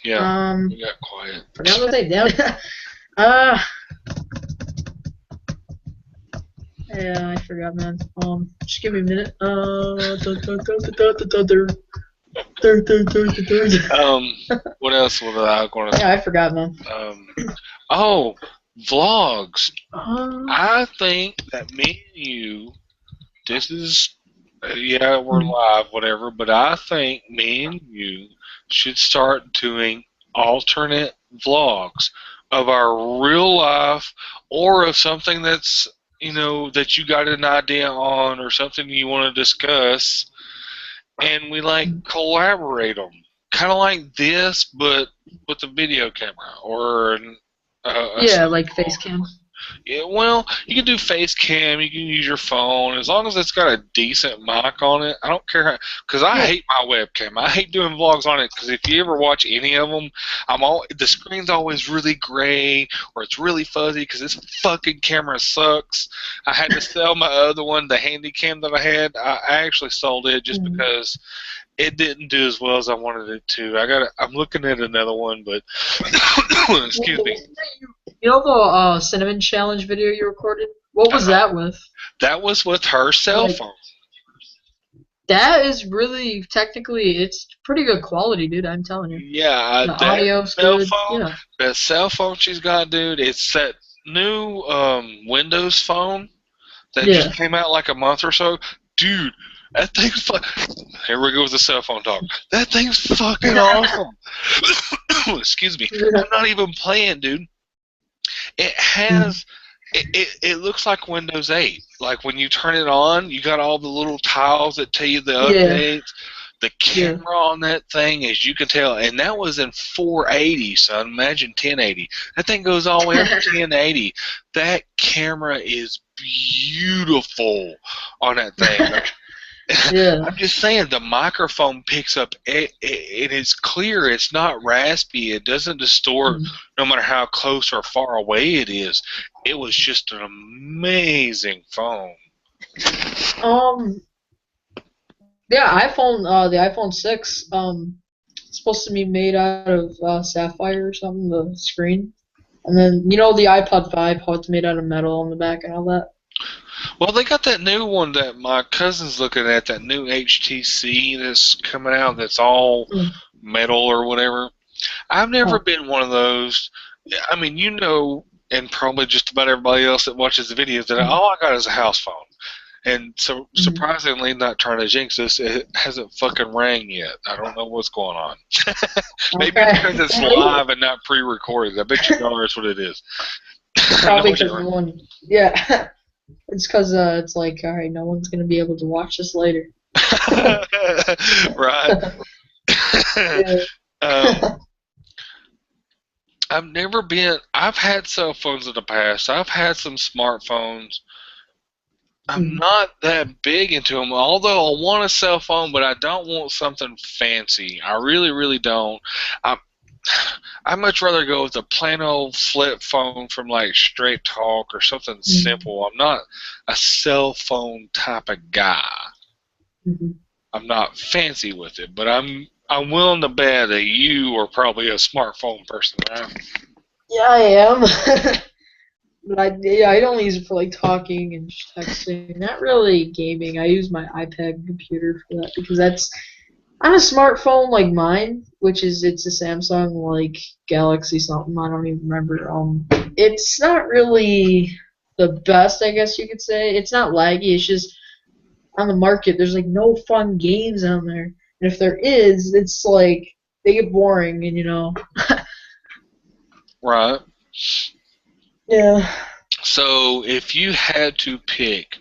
Yeah, we got quiet. Forgot what they did. uh, yeah, I forgot, man. Just give me a minute. What else was I going to? Yeah, I forgot, man. Oh, vlogs. Uh, I think that me and you, this is, yeah, we're live, whatever, but I think me and you should start doing alternate vlogs of our real life or of something that's, that you got an idea on or something you want to discuss, and we like collaborate them. Kind of like this, but with a video camera or yeah, like face cam. yeah, well, you can do face cam, you can use your phone, as long as it's got a decent mic on it. I don't care how, because I hate my webcam. I hate doing vlogs on it, because if you ever watch any of them, the screen's always really gray, or it's really fuzzy, because this fucking camera sucks. I had to sell my other one, the handy cam that I had. I actually sold it just because it didn't do as well as I wanted it to. I'm looking at another one, but excuse me. You know the cinnamon challenge video you recorded? What was that with? That was with her cell phone. That is really technically, it's pretty good quality, dude. I'm telling you. Yeah, the audio's good. Yeah. That cell phone she's got, dude. It's that new Windows phone that just came out like a month or so, dude. That thing's here we go with the cell phone talk. That thing's fucking awesome. Excuse me. I'm not even playing, dude. It has. It looks like Windows 8. Like when you turn it on, you got all the little tiles that tell you the updates. The camera on that thing, as you can tell, and that was in 480, son. Imagine 1080. That thing goes all the way up to 1080. That camera is beautiful on that thing. I'm just saying, the microphone picks up, it's clear. It's not raspy. It doesn't distort no matter how close or far away it is. It was just an amazing phone. Yeah, the iPhone 6, it's supposed to be made out of sapphire or something, the screen. And then, the iPod 5, how it's made out of metal on the back and all that. Well, they got that new one that my cousin's looking at, that new HTC that's coming out that's all metal or whatever. I've never been one of those. I mean, and probably just about everybody else that watches the videos, that all I got is a house phone. And so, surprisingly, not trying to jinx this, it hasn't fucking rang yet. I don't know what's going on. Maybe because it's live and not pre-recorded. I bet you know that's what it is. Probably because one. Yeah. It's because it's like, all right, no one's gonna be able to watch this later. Right. Yeah. um, I've never been. I've had cell phones in the past. I've had some smartphones. I'm Mhm. not that big into them, although I want a cell phone, but I don't want something fancy. I really, really don't. I I'd much rather go with a plain old flip phone from like Straight Talk or something Mhm. simple. I'm not a cell phone type of guy. Mhm. I'm not fancy with it, but I'm willing to bet that you are probably a smartphone person, right? Yeah, I am. But I'd only use it for like talking and just texting. Not really gaming. I use my iPad computer for that because that's on a smartphone like mine, which is it's a Samsung like Galaxy something. I don't even remember. It's not really the best, I guess you could say. It's not laggy. It's just on the market. There's like no fun games on there, and if there is, it's like they get boring, and Right. yeah. So if you had to pick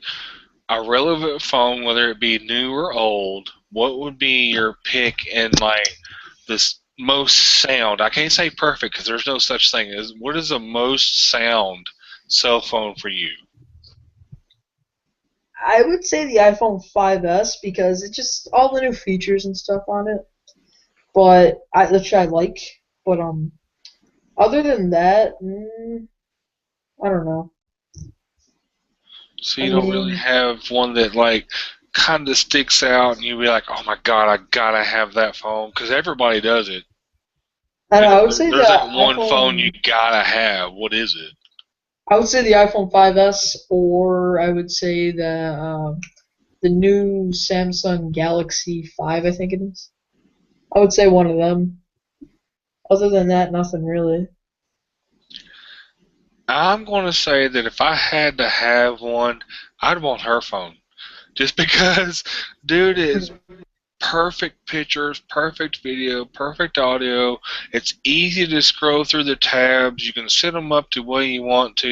a relevant phone, whether it be new or old, what would be your pick in like this most sound? I can't say perfect because there's no such thing as what is the most sound cell phone for you? I would say the iPhone 5S because it's just all the new features and stuff on it. Which I like. But other than that, I don't know. So I you don't really mean, have one that like kind of sticks out and you be like, oh my god, I gotta have that phone because everybody does it. I don't know. I would say There's that the one phone you iPhone. gotta have. What is it? I would say the iPhone 5S, or I would say the new Samsung Galaxy 5. I think it is. I would say one of them. Other than that, nothing really. I'm going to say that if I had to have one, I'd want her phone. Just because, dude, is perfect pictures, perfect video, perfect audio. It's easy to scroll through the tabs. You can set them up the way you want to.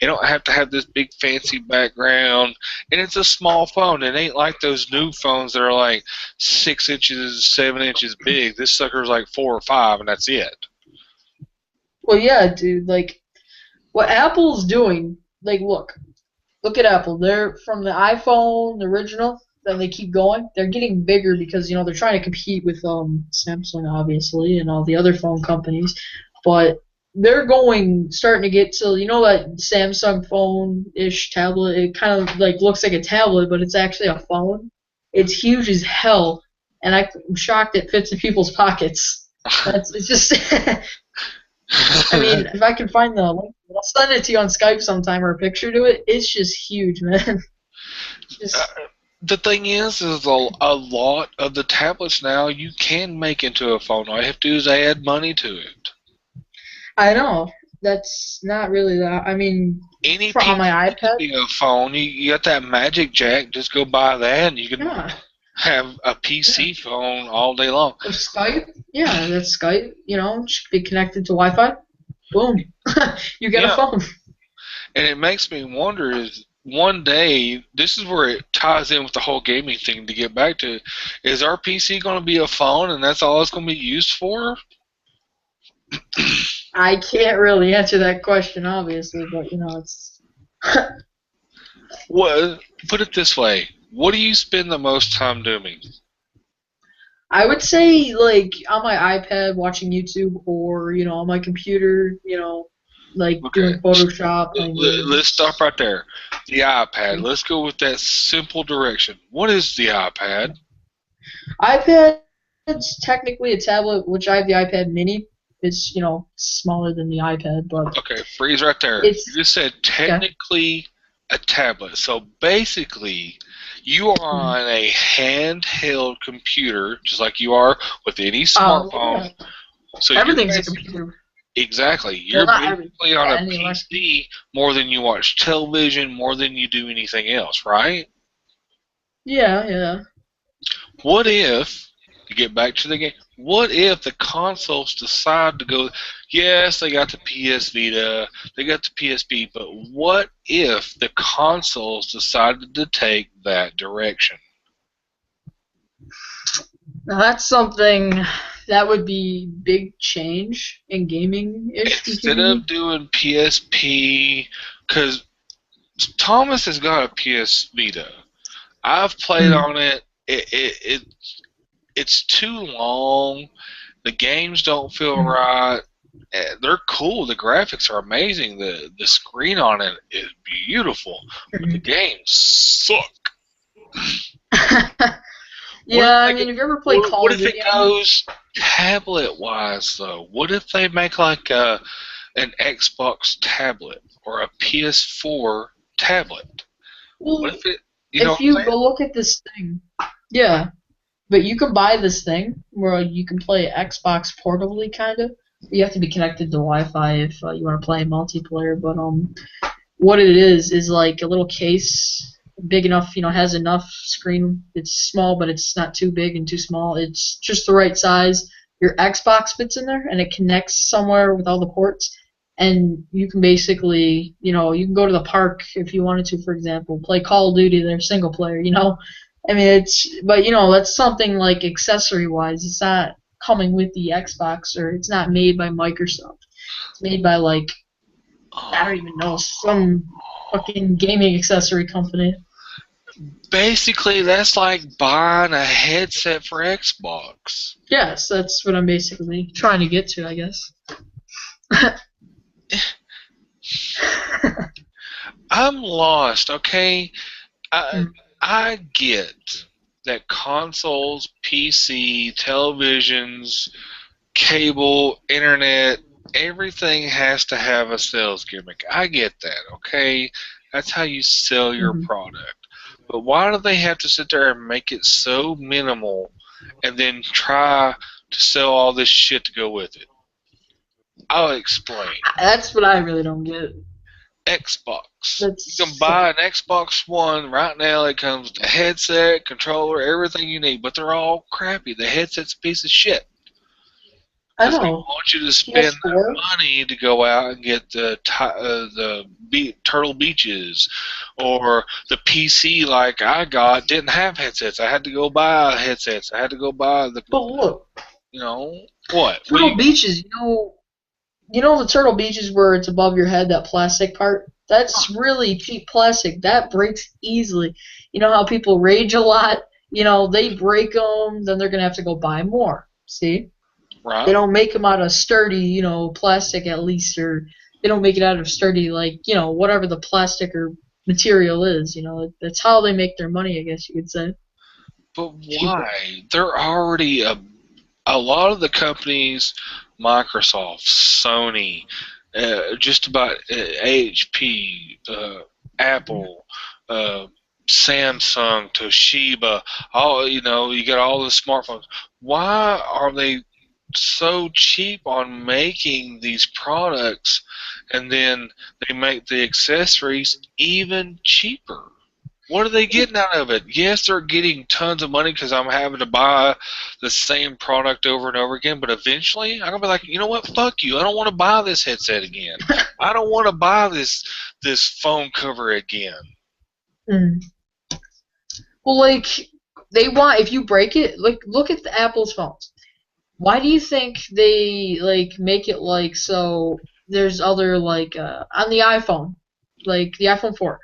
You don't have to have this big fancy background. And it's a small phone. It ain't like those new phones that are like 6 inches, 7 inches big. This sucker's like 4 or 5, and that's it. Well, yeah, dude. Like what Apple's doing. Like, look at Apple. They're from the iPhone, the original. Then they keep going. They're getting bigger because they're trying to compete with Samsung obviously and all the other phone companies, but they're starting to get to that Samsung phone ish tablet. It kind of like looks like a tablet, but it's actually a phone. It's huge as hell, and I'm shocked it fits in people's pockets. That's it's just. I mean, if I can find the link, I'll send it to you on Skype sometime or a picture to it. It's just huge, man. Uh, Just the thing is a lot of the tablets now you can make into a phone. All you have to do is add money to it. I know that's not really that. I mean, Any on my PC can iPad, be a phone. You got that Magic Jack, just go buy that and you can yeah, have a yeah. PC phone all day long. Or Skype, yeah, that's Skype. Should be connected to Wi-Fi. Boom, you get a Yeah, phone. and it makes me wonder is one day, this is where it ties in with the whole gaming thing to get back to, is our PC going to be a phone and that's all it's going to be used for? I can't really answer that question, obviously, but it's. Well, put it this way. What do you spend the most time doing? I would say like on my iPad watching YouTube or on my computer, like Okay, doing Photoshop, playing let's stop games. right there. The iPad. Let's go with that simple direction. What is the iPad? iPad's technically a tablet, which I have the iPad Mini. It's smaller than the iPad, but Okay, freeze right there. You it's just said okay. technically a tablet. So basically, you are Mhm. on a handheld computer, just like you are with any Yeah, smartphone. So you're everything's a basically computer. exactly Well, you're not everything. basically on Yeah, a any electric. PC more than you watch television, more than you do anything else, right? Yeah, yeah. What if to get back to the game. What if the consoles decide to go? Yes, they got the PS Vita, they got the PSP, but what if the consoles decided to take that direction? Now that's something that would be big change in gaming-ish Instead computing. of doing PSP, because Thomas has got a PS Vita. I've played Mm. on it. It's too long. The games don't feel Mm. right. They're cool. The graphics are amazing. The screen on it is beautiful, but the Mhm. games suck. What if Yeah, I they mean, if you ever play what Call of if it Duty on it, goes tablet wise though? What if they make like an Xbox tablet or a PS4 tablet? What well, if it? You know if what I'm you saying? go look at this thing, yeah, but you can buy this thing where you can play Xbox portably, kind of. You have to be connected to Wi-Fi if you want to play multiplayer. But what it is like a little case, big enough, has enough screen. It's small, but it's not too big and too small. It's just the right size. Your Xbox fits in there, and it connects somewhere with all the ports. And you can basically, you can go to the park if you wanted to, for example, play Call of Duty there, single player. I mean, but that's something like accessory wise. It's not coming with the Xbox, or it's not made by Microsoft. It's made by like I don't even know, some fucking gaming accessory company. Basically, that's like buying a headset for Xbox. Yes, that's what I'm basically trying to get to, I guess. I'm lost, okay? I Mm. I get that consoles, PC, televisions, cable, internet, everything has to have a sales gimmick. I get that, okay? That's how you sell your Mhm. product. But why do they have to sit there and make it so minimal and then try to sell all this shit to go with it? I'll explain. That's what I really don't get. Xbox. You can That's buy an Xbox One right now. It comes with a headset, controller, everything you need, but they're all crappy. The headset's a piece of shit I because they know. want you to spend PS4. that money to go out and get Turtle Beaches, or the PC like I got didn't have headsets. I had to go buy headsets. I had to go buy the But look, what? What do Turtle you? Beaches. You know the Turtle Beaches where it's above your head, that plastic part. That's really cheap plastic. That breaks easily. You know how people rage a lot. They break them, then they're gonna have to go buy more. See? They Right? don't make them out of sturdy, plastic at least, or they don't make it out of sturdy, like, whatever the plastic or material is. That's how they make their money, I guess you could say. But Cheaper. why? They're already a lot of the companies, Microsoft, Sony, just about HP, Apple, uh, Samsung, Toshiba, all you got all the smartphones. Why are they so cheap on making these products, and then they make the accessories even cheaper? What are they getting out of it? Yes, they're getting tons of money because I'm having to buy the same product over and over again, but eventually I'm gonna be like, you know what? Fuck you. I don't want to buy this headset again. I don't want to buy this phone cover again. Mm. Well, like, they want, if you break it, like, look at the Apple's phones. Why do you think they, like, make it like so there's other, like, on the iPhone, like the iPhone 4,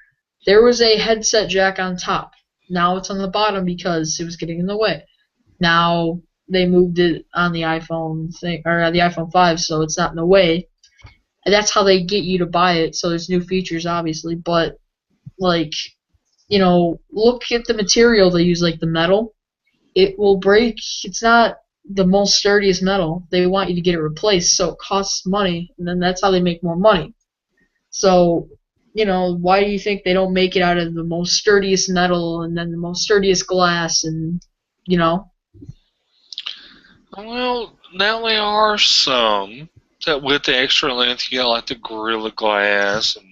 there was a headset jack on top. Now it's on the bottom because it was getting in the way. Now they moved it on the iPhone thing, or the iPhone 5, so it's not in the way. And that's how they get you to buy it. So there's new features, obviously, but like, look at the material they use, like the metal. It will break. It's not the most sturdiest metal. They want you to get it replaced, so it costs money, and then that's how they make more money. So, why do you think they don't make it out of the most sturdiest metal and then the most sturdiest glass and, you know? Well, now there are some that with the extra length, you got like the Gorilla Glass and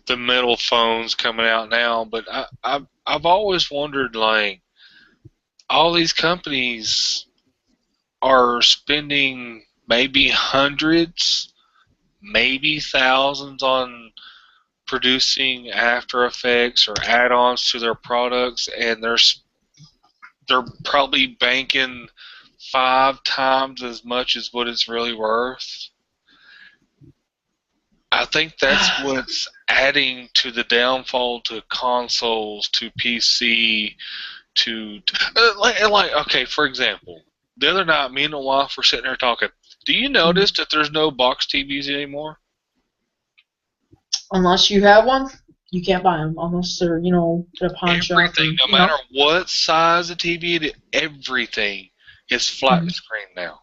the metal phones coming out now. But I've always wondered, like, all these companies. are spending maybe hundreds, maybe thousands on producing After Effects or add-ons to their products, and they're probably banking 5 times as much as what it's really worth. I think that's what's adding to the downfall to consoles, to PC, to okay, for example, the other night, me and the wife were sitting there talking. Do you notice that there's no box TVs anymore? Unless you have one, you can't buy them unless they're, at a pawn shop. Everything, no matter what size of TV, everything is flat screen now.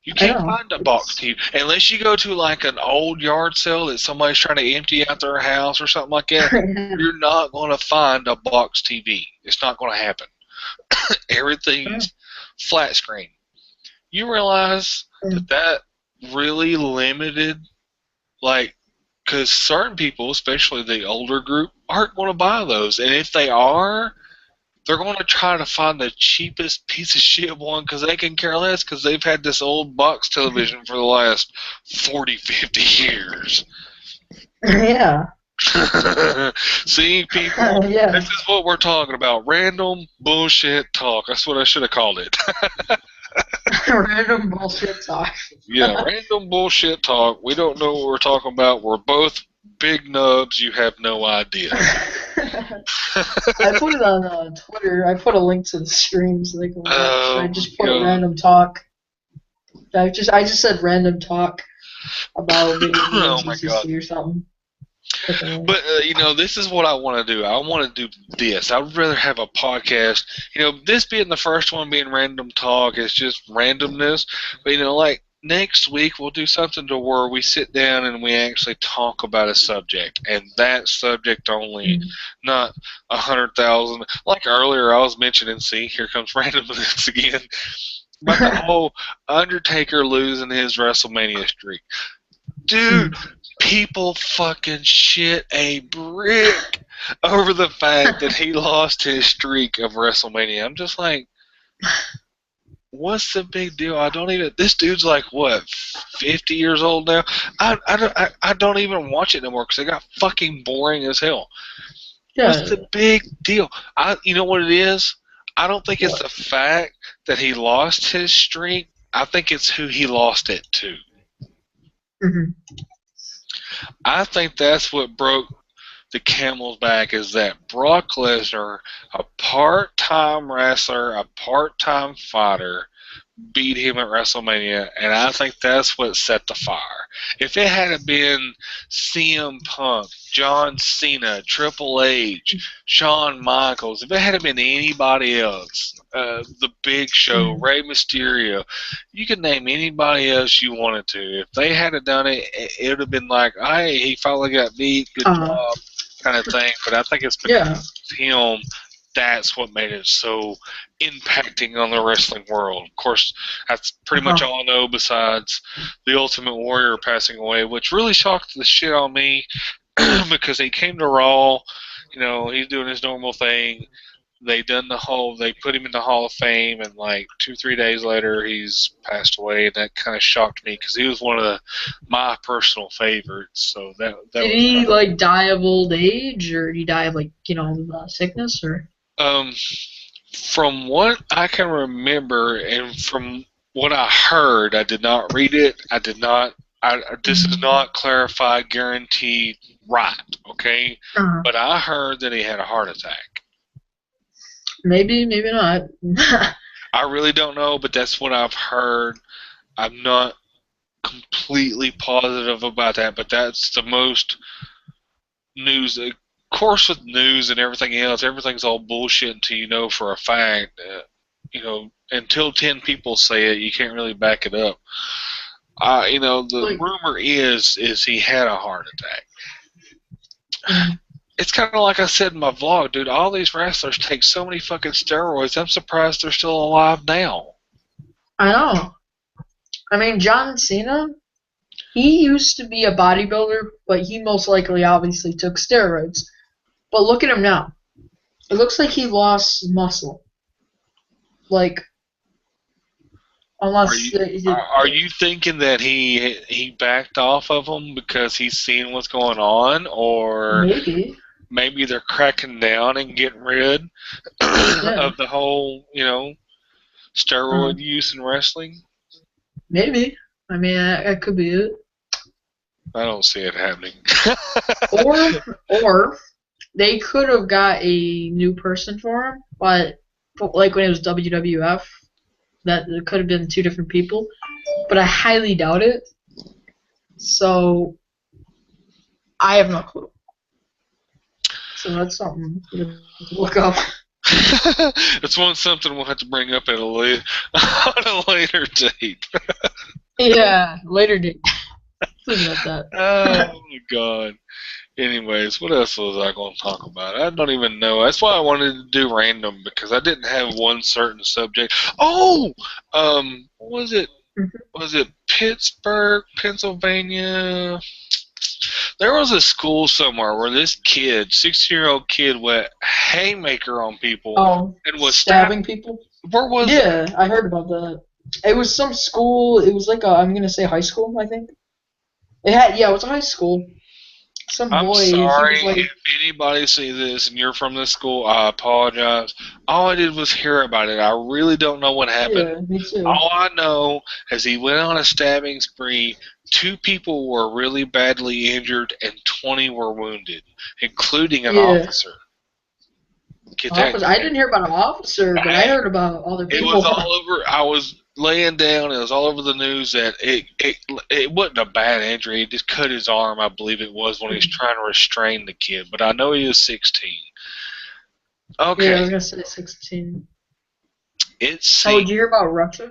You can't find a box TV unless you go to like an old yard sale that somebody's trying to empty out their house or something like that. You're not going to find a box TV. It's not going to happen. Everything's flat screen. You realize that really limited, like, because certain people, especially the older group, aren't going to buy those. And if they are, they're going to try to find the cheapest piece of shit one because they can care less because they've had this old box television for the last 40, 50 years. Yeah. See, people, this is what we're talking about. Random bullshit talk. That's what I should have called it. Random bullshit talk. Yeah, random bullshit talk. We don't know what we're talking about. We're both big nubs. You have no idea. I put it on Twitter. I put a link to the stream so they can watch. I just put random talk. I just said random talk about video games or something. But, this is what I want to do. I want to do this. I would rather have a podcast. This being the first one being random talk, it's just randomness. But, like, next week we'll do something to where we sit down and we actually talk about a subject. And that subject only, not 100,000. Like earlier I was mentioning, see, here comes randomness again. About the whole Undertaker losing his WrestleMania streak. Dude, people fucking shit a brick over the fact that he lost his streak of WrestleMania. I'm just like, what's the big deal? This dude's like, what, 50 years old now? I don't even watch it no more because it got fucking boring as hell. Yeah. What's the big deal? You know what it is? I don't think it's the fact that he lost his streak. I think it's who he lost it to. Mm-hmm. I think that's what broke the camel's back, is that Brock Lesnar, a part-time wrestler, a part-time fighter, beat him at WrestleMania, and I think that's what set the fire. If it had been CM Punk, John Cena, Triple H, Shawn Michaels, if it had been anybody else, The Big Show, Rey Mysterio, you could name anybody else you wanted to. If they had done it, it would have been like, hey, he finally got beat, good job, kind of thing. But I think it's because of him. That's what made it so impacting on the wrestling world. Of course, that's pretty much all I know besides the Ultimate Warrior passing away, which really shocked the shit on me because he came to Raw. He's doing his normal thing. They put him in the Hall of Fame, and like 2-3 days later, he's passed away, and that kind of shocked me because he was one of my personal favorites. So that did he die of old age, or did he die of sickness, or? From what I can remember, and from what I heard, I did not read it. This is not clarified, guaranteed, right? Okay, but I heard that he had a heart attack. Maybe not. I really don't know, but that's what I've heard. I'm not completely positive about that, but that's the most news. Of course, with news and everything else, everything's all bullshit until you know for a fact. Until 10 people say it, you can't really back it up. The rumor is he had a heart attack. It's kind of like I said in my vlog, dude. All these wrestlers take so many fucking steroids. I'm surprised they're still alive now. I know. I mean, John Cena, he used to be a bodybuilder, but he most likely obviously took steroids. But look at him now. It looks like he lost muscle. Like, Are Unless you are you thinking that he backed off of them because he's seeing what's going on, or maybe, maybe they're cracking down and getting rid yeah, of the whole, uh, steroid use in wrestling? maybe. I mean, that could be it. I don't see it happening. Or, or they could have got a new person for him, but like when it was WWF, that it could have been two different people. But I highly doubt it. So I have no clue. So that's something to look up. It's something we'll have to bring up at on a later date. Yeah, later date. Leave it at Oh that. my god. Anyways, what else was I going to talk about? I don't even know. That's why I wanted to do random, because I didn't have one certain subject. Oh, what was it? Was it Pittsburgh, Pennsylvania? There was a school somewhere where this kid, 16-year-old kid, went haymaker on people Oh, and was stabbed. stabbing people? Where was that? Yeah, I heard about that. It was some school. It was like I'm gonna say high school. I think it was a high school. Some I'm boy. He sorry was like, if anybody sees this and you're from this school. I apologize. All I did was hear about it. I really don't know what happened. yeah, me too. All I know is he went on a stabbing spree. 2 people were really badly injured and 20 were wounded, including an Yeah, officer. Get that? officer. I didn't hear about an officer, but I Hey, heard about other it was people. all over. I was laying down. It was all over the news that it wasn't a bad injury. He just cut his arm, I believe it was, when he was trying to restrain the kid. But I know he was 16. Yeah, I Okay, was gonna say 16. it Oh, seems. did you hear about Russia?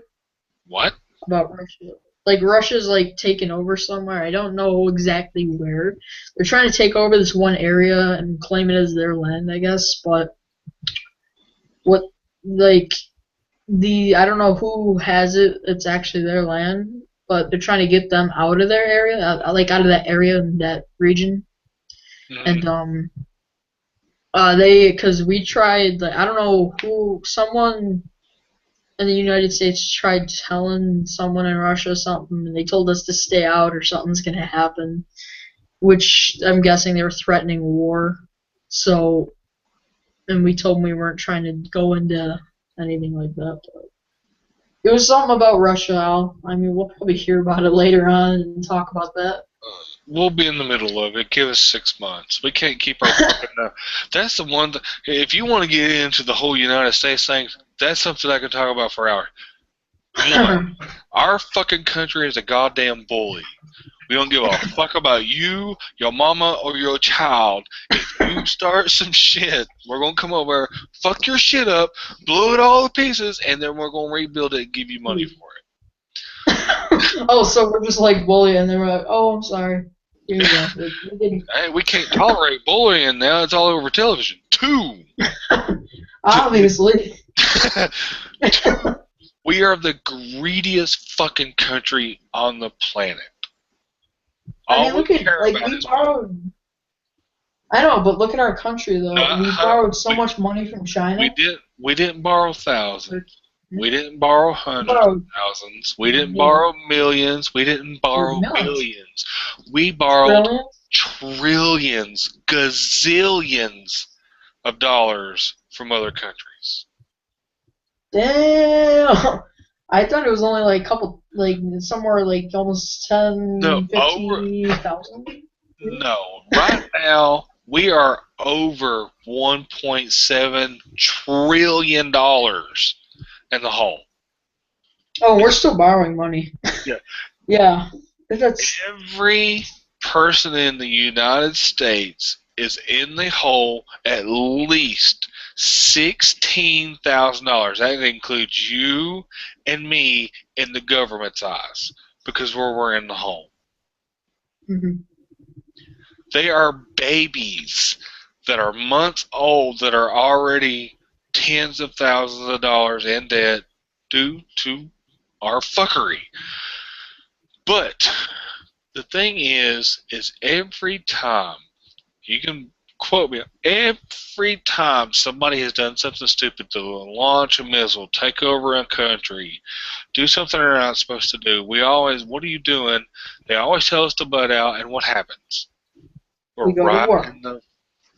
What? About Russia? Like Russia's like taking over somewhere. I don't know exactly where. They're trying to take over this one area and claim it as their land, I guess. But what, like I don't know who has it. It's actually their land, but they're trying to get them out of their area, like out of that area and that region. Mm, And because we tried, like I don't know who, someone in the United States tried telling someone in Russia something, and they told us to stay out or something's gonna happen. Which I'm guessing they were threatening war. So, and we told them we weren't trying to go into anything like that. But it was something about Russia, Al. I mean, we'll probably hear about it later on and talk about that. we'll be in the middle of it. Give us 6 months. We can't keep our fucking. That's the one. If you want to get into the whole United States thing, that's something I can talk about for hours. One, our fucking country is a goddamn bully. We don't give a fuck about you, your mama, or your child. If you start some shit, we're gonna come over, fuck your shit up, blow it all to pieces, and then we're gonna rebuild it and give you money for Oh, so we're just like bullying, and they're like, "Oh, I'm sorry." Here you go. Like, we didn't. it. Hey, we can't tolerate bullying now. It's all over television. Two. Obviously. We are the greediest fucking country on the planet. I mean, All we look at, care like, about we is borrowed. I know, but look at our country though. We borrowed so we, much money from we China. didn't we didn't borrow thousands. We didn't borrow We hundreds of borrowed thousands. We didn't yeah, borrow millions. We didn't borrow millions, billions. We borrowed trillions. trillions, gazillions of dollars from other countries. Damn. I thought it was only like a couple, like somewhere like almost No, 10, over 50,000. no. Right now we are over 1.7 trillion dollars in the hole. Oh, we're still borrowing money. Yeah. Yeah, that's Every person in the United States is in the hole at least $16,000. That includes you and me in the government's eyes because we're in the hole. mhm. They are babies that are months old that are already tens of thousands of dollars in debt due to our fuckery. But the thing is every time you can quote me, every time somebody has done something stupid to launch a missile, take over a country, do something they're not supposed to do, we always, what are you doing? They always tell us to butt out, and what happens? We're We go to right war. in the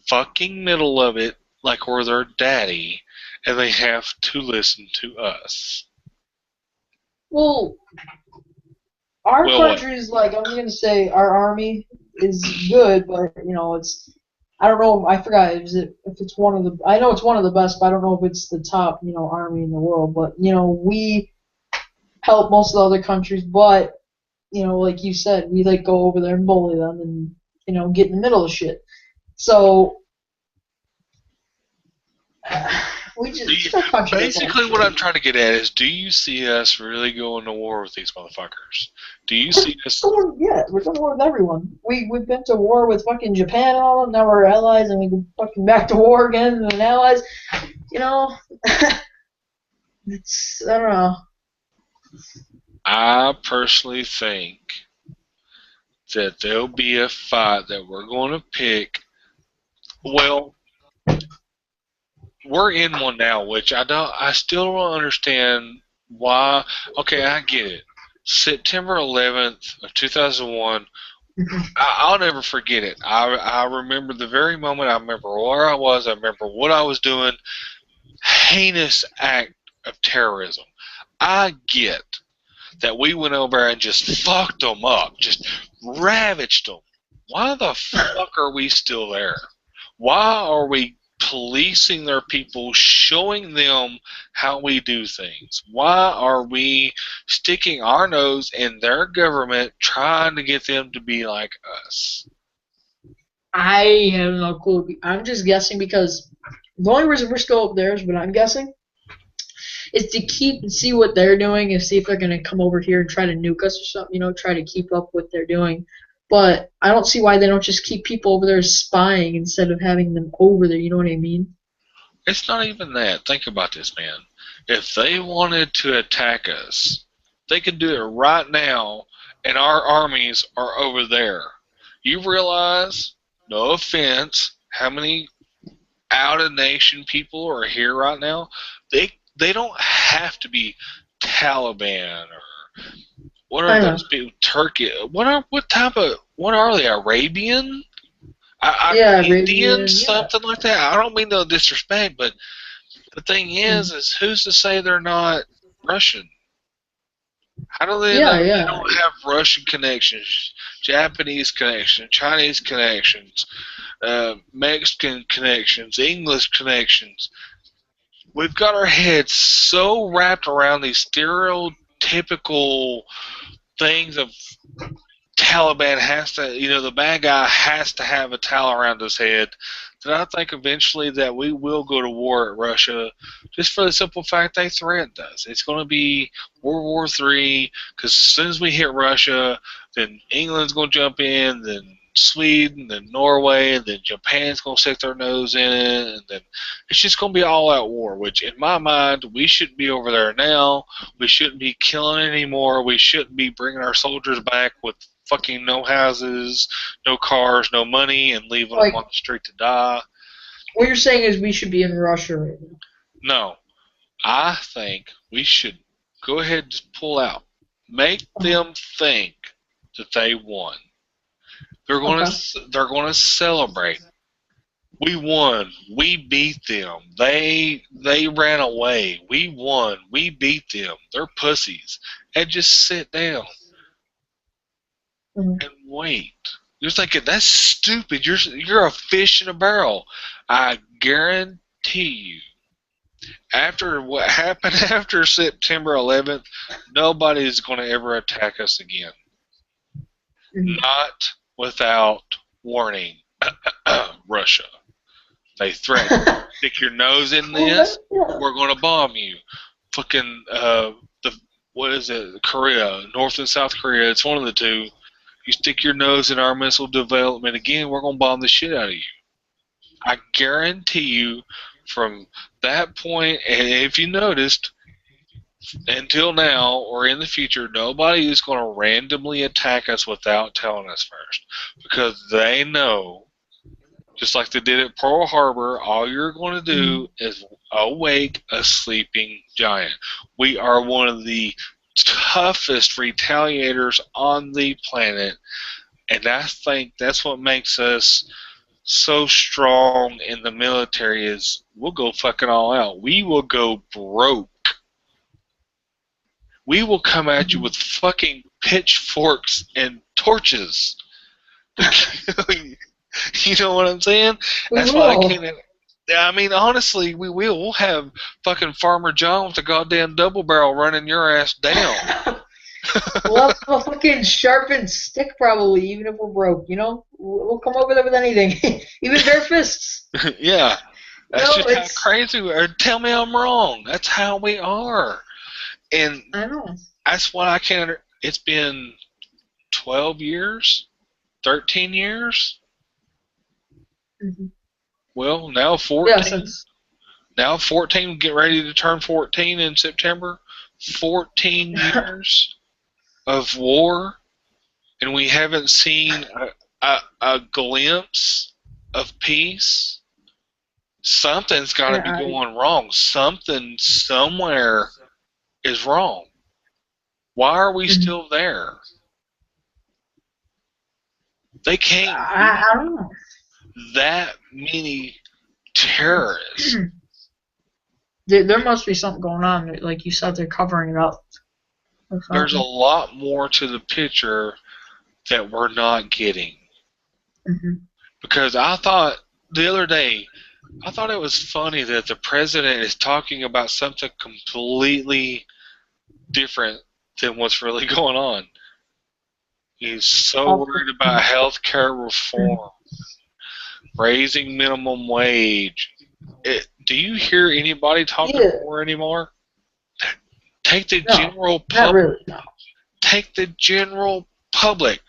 fucking middle of it, like we're their daddy, and they have to listen to us. Well, our Well, what? country's like, I'm gonna say our army is good, but it's, I don't know, I forgot if it's one of the, I know it's one of the best, but I don't know if it's the top, army in the world. But we help most of the other countries, but like you said, we like go over there and bully them and get in the middle of shit. So we just our country Basically, what I'm trying to get at is, do you see us really going to war with these motherfuckers? Do you see us? Yeah, we're going to war with everyone. We've been to war with fucking Japan and all of them. Now we're allies, and we go fucking back to war again and allies. It's, I don't know. I personally think that there'll be a fight that we're going to pick. Well, we're in one now, which I still don't understand why. Okay, I get it. September 11th of 2001. I'll never forget it. I remember the very moment. I remember where I was. I remember what I was doing. Heinous act of terrorism. I get that we went over and just fucked them up, just ravaged them. Why the fuck are we still there? Why are we policing their people, showing them how we do things? Why are we sticking our nose in their government, trying to get them to be like us? I have no clue. I'm just guessing because the only reason we're still up there is what I'm guessing is to keep and see what they're doing and see if they're going to come over here and try to nuke us or something, try to keep up what they're doing. But I don't see why they don't just keep people over there spying instead of having them over there, you know what I mean? It's not even that. Think about this, man. If they wanted to attack us, they could do it right now, and our armies are over there. You realize, no offense, how many out-of-nation people are here right now? They don't have to be Taliban or what are those people? Turkey. What are they? Arabian? Yeah, Indian, Arabian, yeah. something like that. I don't mean no disrespect, but the thing is who's to say they're not Russian? How do they know Yeah, they yeah. don't have Russian connections, Japanese connections, Chinese connections, Mexican connections, English connections? We've got our heads so wrapped around these stereotypical things of Taliban has to, the bad guy has to have a towel around his head. That I think eventually that we will go to war at Russia, just for the simple fact they threatened us. It's going to be World War III, because as soon as we hit Russia, then England's going to jump in, then Sweden, then Norway, and then Japan's going to stick their nose in it, and then it's just going to be all-out war, which in my mind, we shouldn't be over there now. We shouldn't be killing anymore. We shouldn't be bringing our soldiers back with fucking no houses, no cars, no money, and leaving them on the street to die. What you're saying is we should be in Russia right now. No, I think we should go ahead and just pull out. Make them think that they won. They're going to celebrate. We won. We beat them. They ran away. We won. We beat them. They're pussies. And just sit down and wait. You're thinking that's stupid. You're a fish in a barrel. I guarantee you. After what happened after September 11th, nobody's going to ever attack us again. Not without warning. Russia. They threaten. Stick your nose in this, we're going to bomb you. Fucking, what is it? Korea, North and South Korea, it's one of the two. You stick your nose in our missile development again, we're going to bomb the shit out of you. I guarantee you, from that point, and if you noticed, until now or in the future, nobody is going to randomly attack us without telling us first. Because they know Just like they did at Pearl Harbor, all you're going to Mhm. do is awake a sleeping giant. We are one of the toughest retaliators on the planet, and I think that's what makes us so strong in the military is we'll go fucking all out. We will go broke. We will come at you Mhm. with fucking pitchforks and torches. You know what I'm saying? We That's why I will. can't. I mean, honestly, we will. We'll have fucking Farmer John with a goddamn double barrel running your ass down. We'll have a fucking sharpened stick probably, even if we're broke. You know, we'll come over there with anything, even bare fists. Yeah, You that's know, just how it's. crazy we are. Tell me I'm wrong. That's how we are. And I know. that's what I can't. It's been 12 years, 13 years. Hmm. Well, now Yeah, 14. since. Now 14. Get ready to turn 14 in September. 14 years of war, and we haven't seen a glimpse of peace. Something's got to be I, going wrong. Something somewhere is wrong. Why are we mhm. still there? They can't be I don't know. that many terrorists. There must be something going on. Like you said, they're covering it up or There's a something. lot more to the picture that we're not getting. Hmm. Because I thought the other day, I thought it was funny that the president is talking about something completely different than what's really going on. He's so worried about health care reform, raising minimum wage. Do you hear anybody talking Yeah, war anymore? Take the no, general not public. really. No, Take the general public.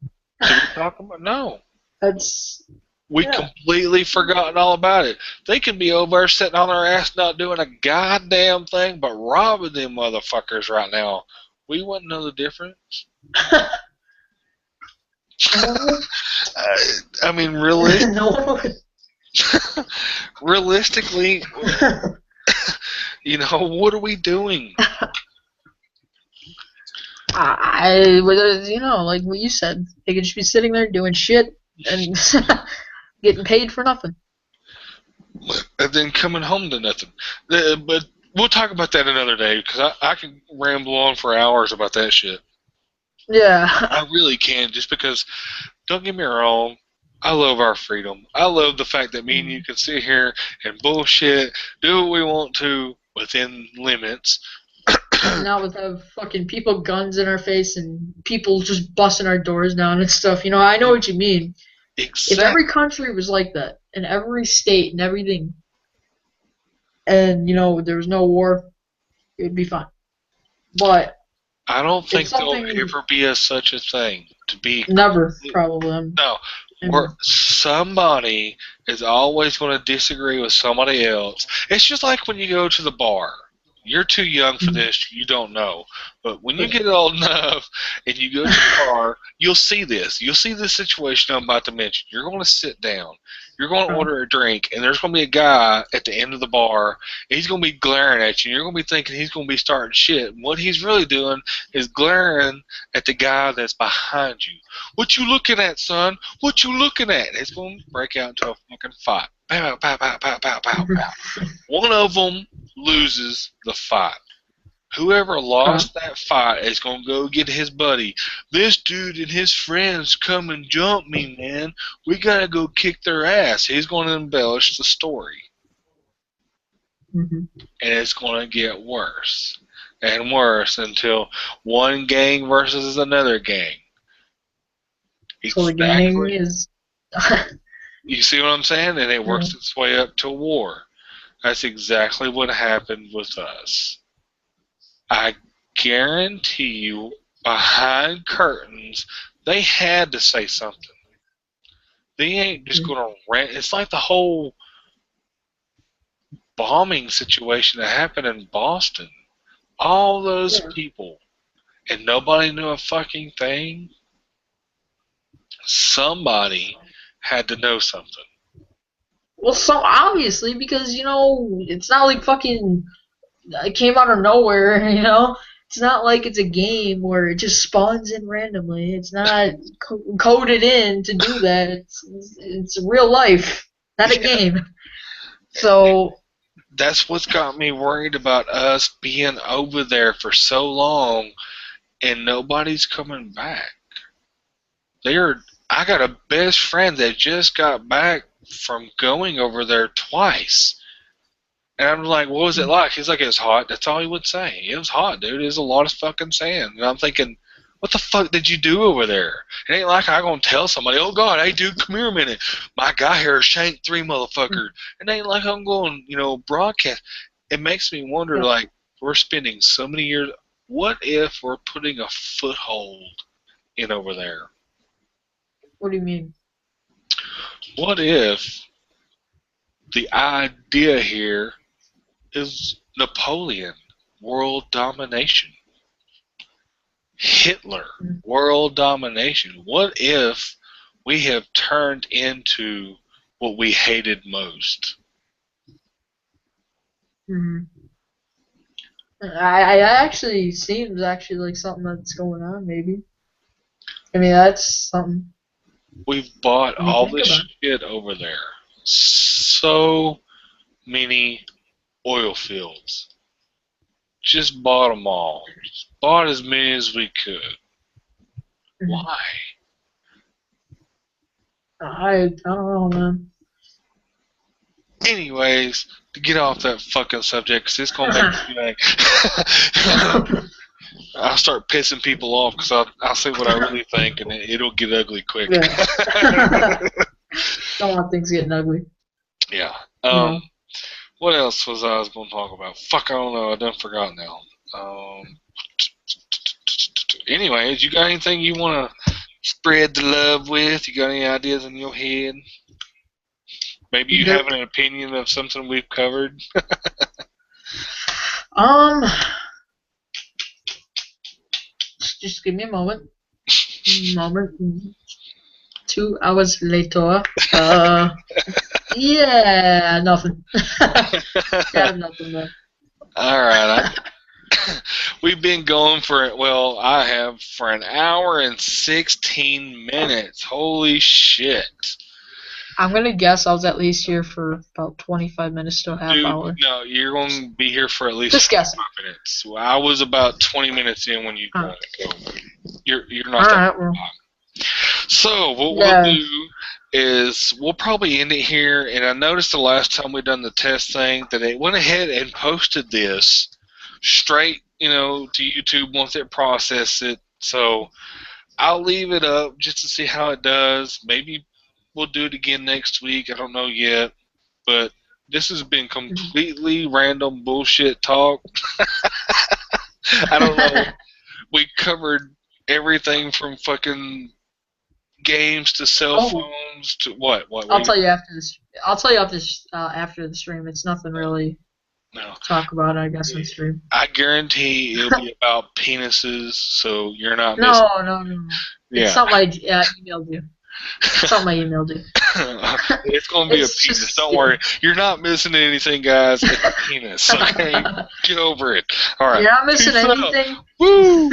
Do we talk about? No. that's We yeah. completely forgotten all about it. They can be over there sitting on their ass not doing a goddamn thing but robbing them motherfuckers right now. We wouldn't know the difference. No, I mean, no one realistically, would. what are we doing? Like what you said, they could just be sitting there doing shit and getting paid for nothing. And then coming home to nothing. But we'll talk about that another day because I can ramble on for hours about that shit. Yeah. I really can, just because, don't get me wrong, I love our freedom. I love the fact that me and you can sit here and bullshit, do what we want to within limits. Now with have fucking people guns in our face and people just busting our doors down and stuff. I know what you mean. If every Exactly. country was like that, in every state and everything, and there was no war, it would be fine. But I don't it's think there'll something ever be such a thing. To be never complete, probably. no, where And somebody is always going to disagree with somebody else. It's just like when you go to the bar. You're too young for this. You don't know. But when you get old enough and you go to the bar, you'll see this. You'll see this situation I'm about to mention. You're going to sit down. You're going to order a drink, and there's going to be a guy at the end of the bar. And he's going to be glaring at you. And you're going to be thinking he's going to be starting shit. And what he's really doing is glaring at the guy that's behind you. What you looking at, son? What you looking at? It's going to break out into a fucking fight. Pow, pow, pow, pow, pow, pow, pow. One of them loses the fight. Whoever lost that fight is going to go get his buddy. This dude and his friends come and jump me, man. We got to go kick their ass. He's going to embellish the story. Mhm. And it's going to get worse and worse until one gang versus another gang. So the gang Exactly. is. You see what I'm saying? And it Yeah. works its way up to war. That's exactly what happened with us. I guarantee you, behind curtains, they had to say something. They ain't just gonna rant. It's like the whole bombing situation that happened in Boston. All those Yeah. people, and nobody knew a fucking thing. Somebody had to know something. Well, so obviously, because, it's not like fucking it came out of nowhere, It's not like it's a game where it just spawns in randomly. It's not coded in to do that. It's real life, not a game. So that's what's got me worried about us being over there for so long and nobody's coming back. I got a best friend that just got back from going over there twice. And I'm like, what was it like? He's like, it was hot. That's all he would say. It was hot, dude. It was a lot of fucking sand. And I'm thinking, what the fuck did you do over there? It ain't like I'm going to tell somebody, oh, God, hey, dude, come here a minute. My guy here shanked 3 motherfuckers. It ain't like I'm going, broadcast. It makes me wonder, like, we're spending so many years. What if we're putting a foothold in over there? What do you mean? What if the idea here is Napoleon, world domination? Hitler, world domination. What if we have turned into what we hated most? Mm-hmm. I actually seems like something that's going on, maybe. I mean, that's something. We've bought all this shit over there. So many oil fields. Just bought them all. Bought as many as we could. Why? I don't know, man. Anyways, to get off that fucking subject, because it's going to make me like... I'll start pissing people off because I'll say what I really think, and it'll get ugly quick. Yeah. Don't want things getting ugly. Yeah. What else was I going to talk about? Fuck, I don't know. I done forgot now. Anyways, you got anything you want to spread the love with? You got any ideas in your head? Maybe you have an opinion of something we've covered? Just give me a moment. 2 hours later. Yeah, nothing. Got nothing there. All right. We've been going I have for an hour and 16 minutes. Holy shit. I'm going to guess I was at least here for about 25 minutes to a half hour. No, you're going to be here for at least just 25 minutes. Well, I was about 20 minutes in when you joined. So you're not that long. So what we'll do is we'll probably end it here. And I noticed the last time we done the test thing that they went ahead and posted this straight, to YouTube once it processed it. So I'll leave it up just to see how it does. Maybe we'll do it again next week. I don't know yet. But this has been completely random bullshit talk. I don't know. We covered everything from fucking games to cell phones to what? I'll tell you after this. I'll tell you after the stream. It's nothing really to talk about, I guess, on stream. I guarantee it'll be about penises, so you're not missing. No. Yeah. It's something I emailed you. It's going to be a penis. Don't worry. You're not missing anything, guys. It's a penis. Okay? Get over it. All right. You're not missing anything. Woo!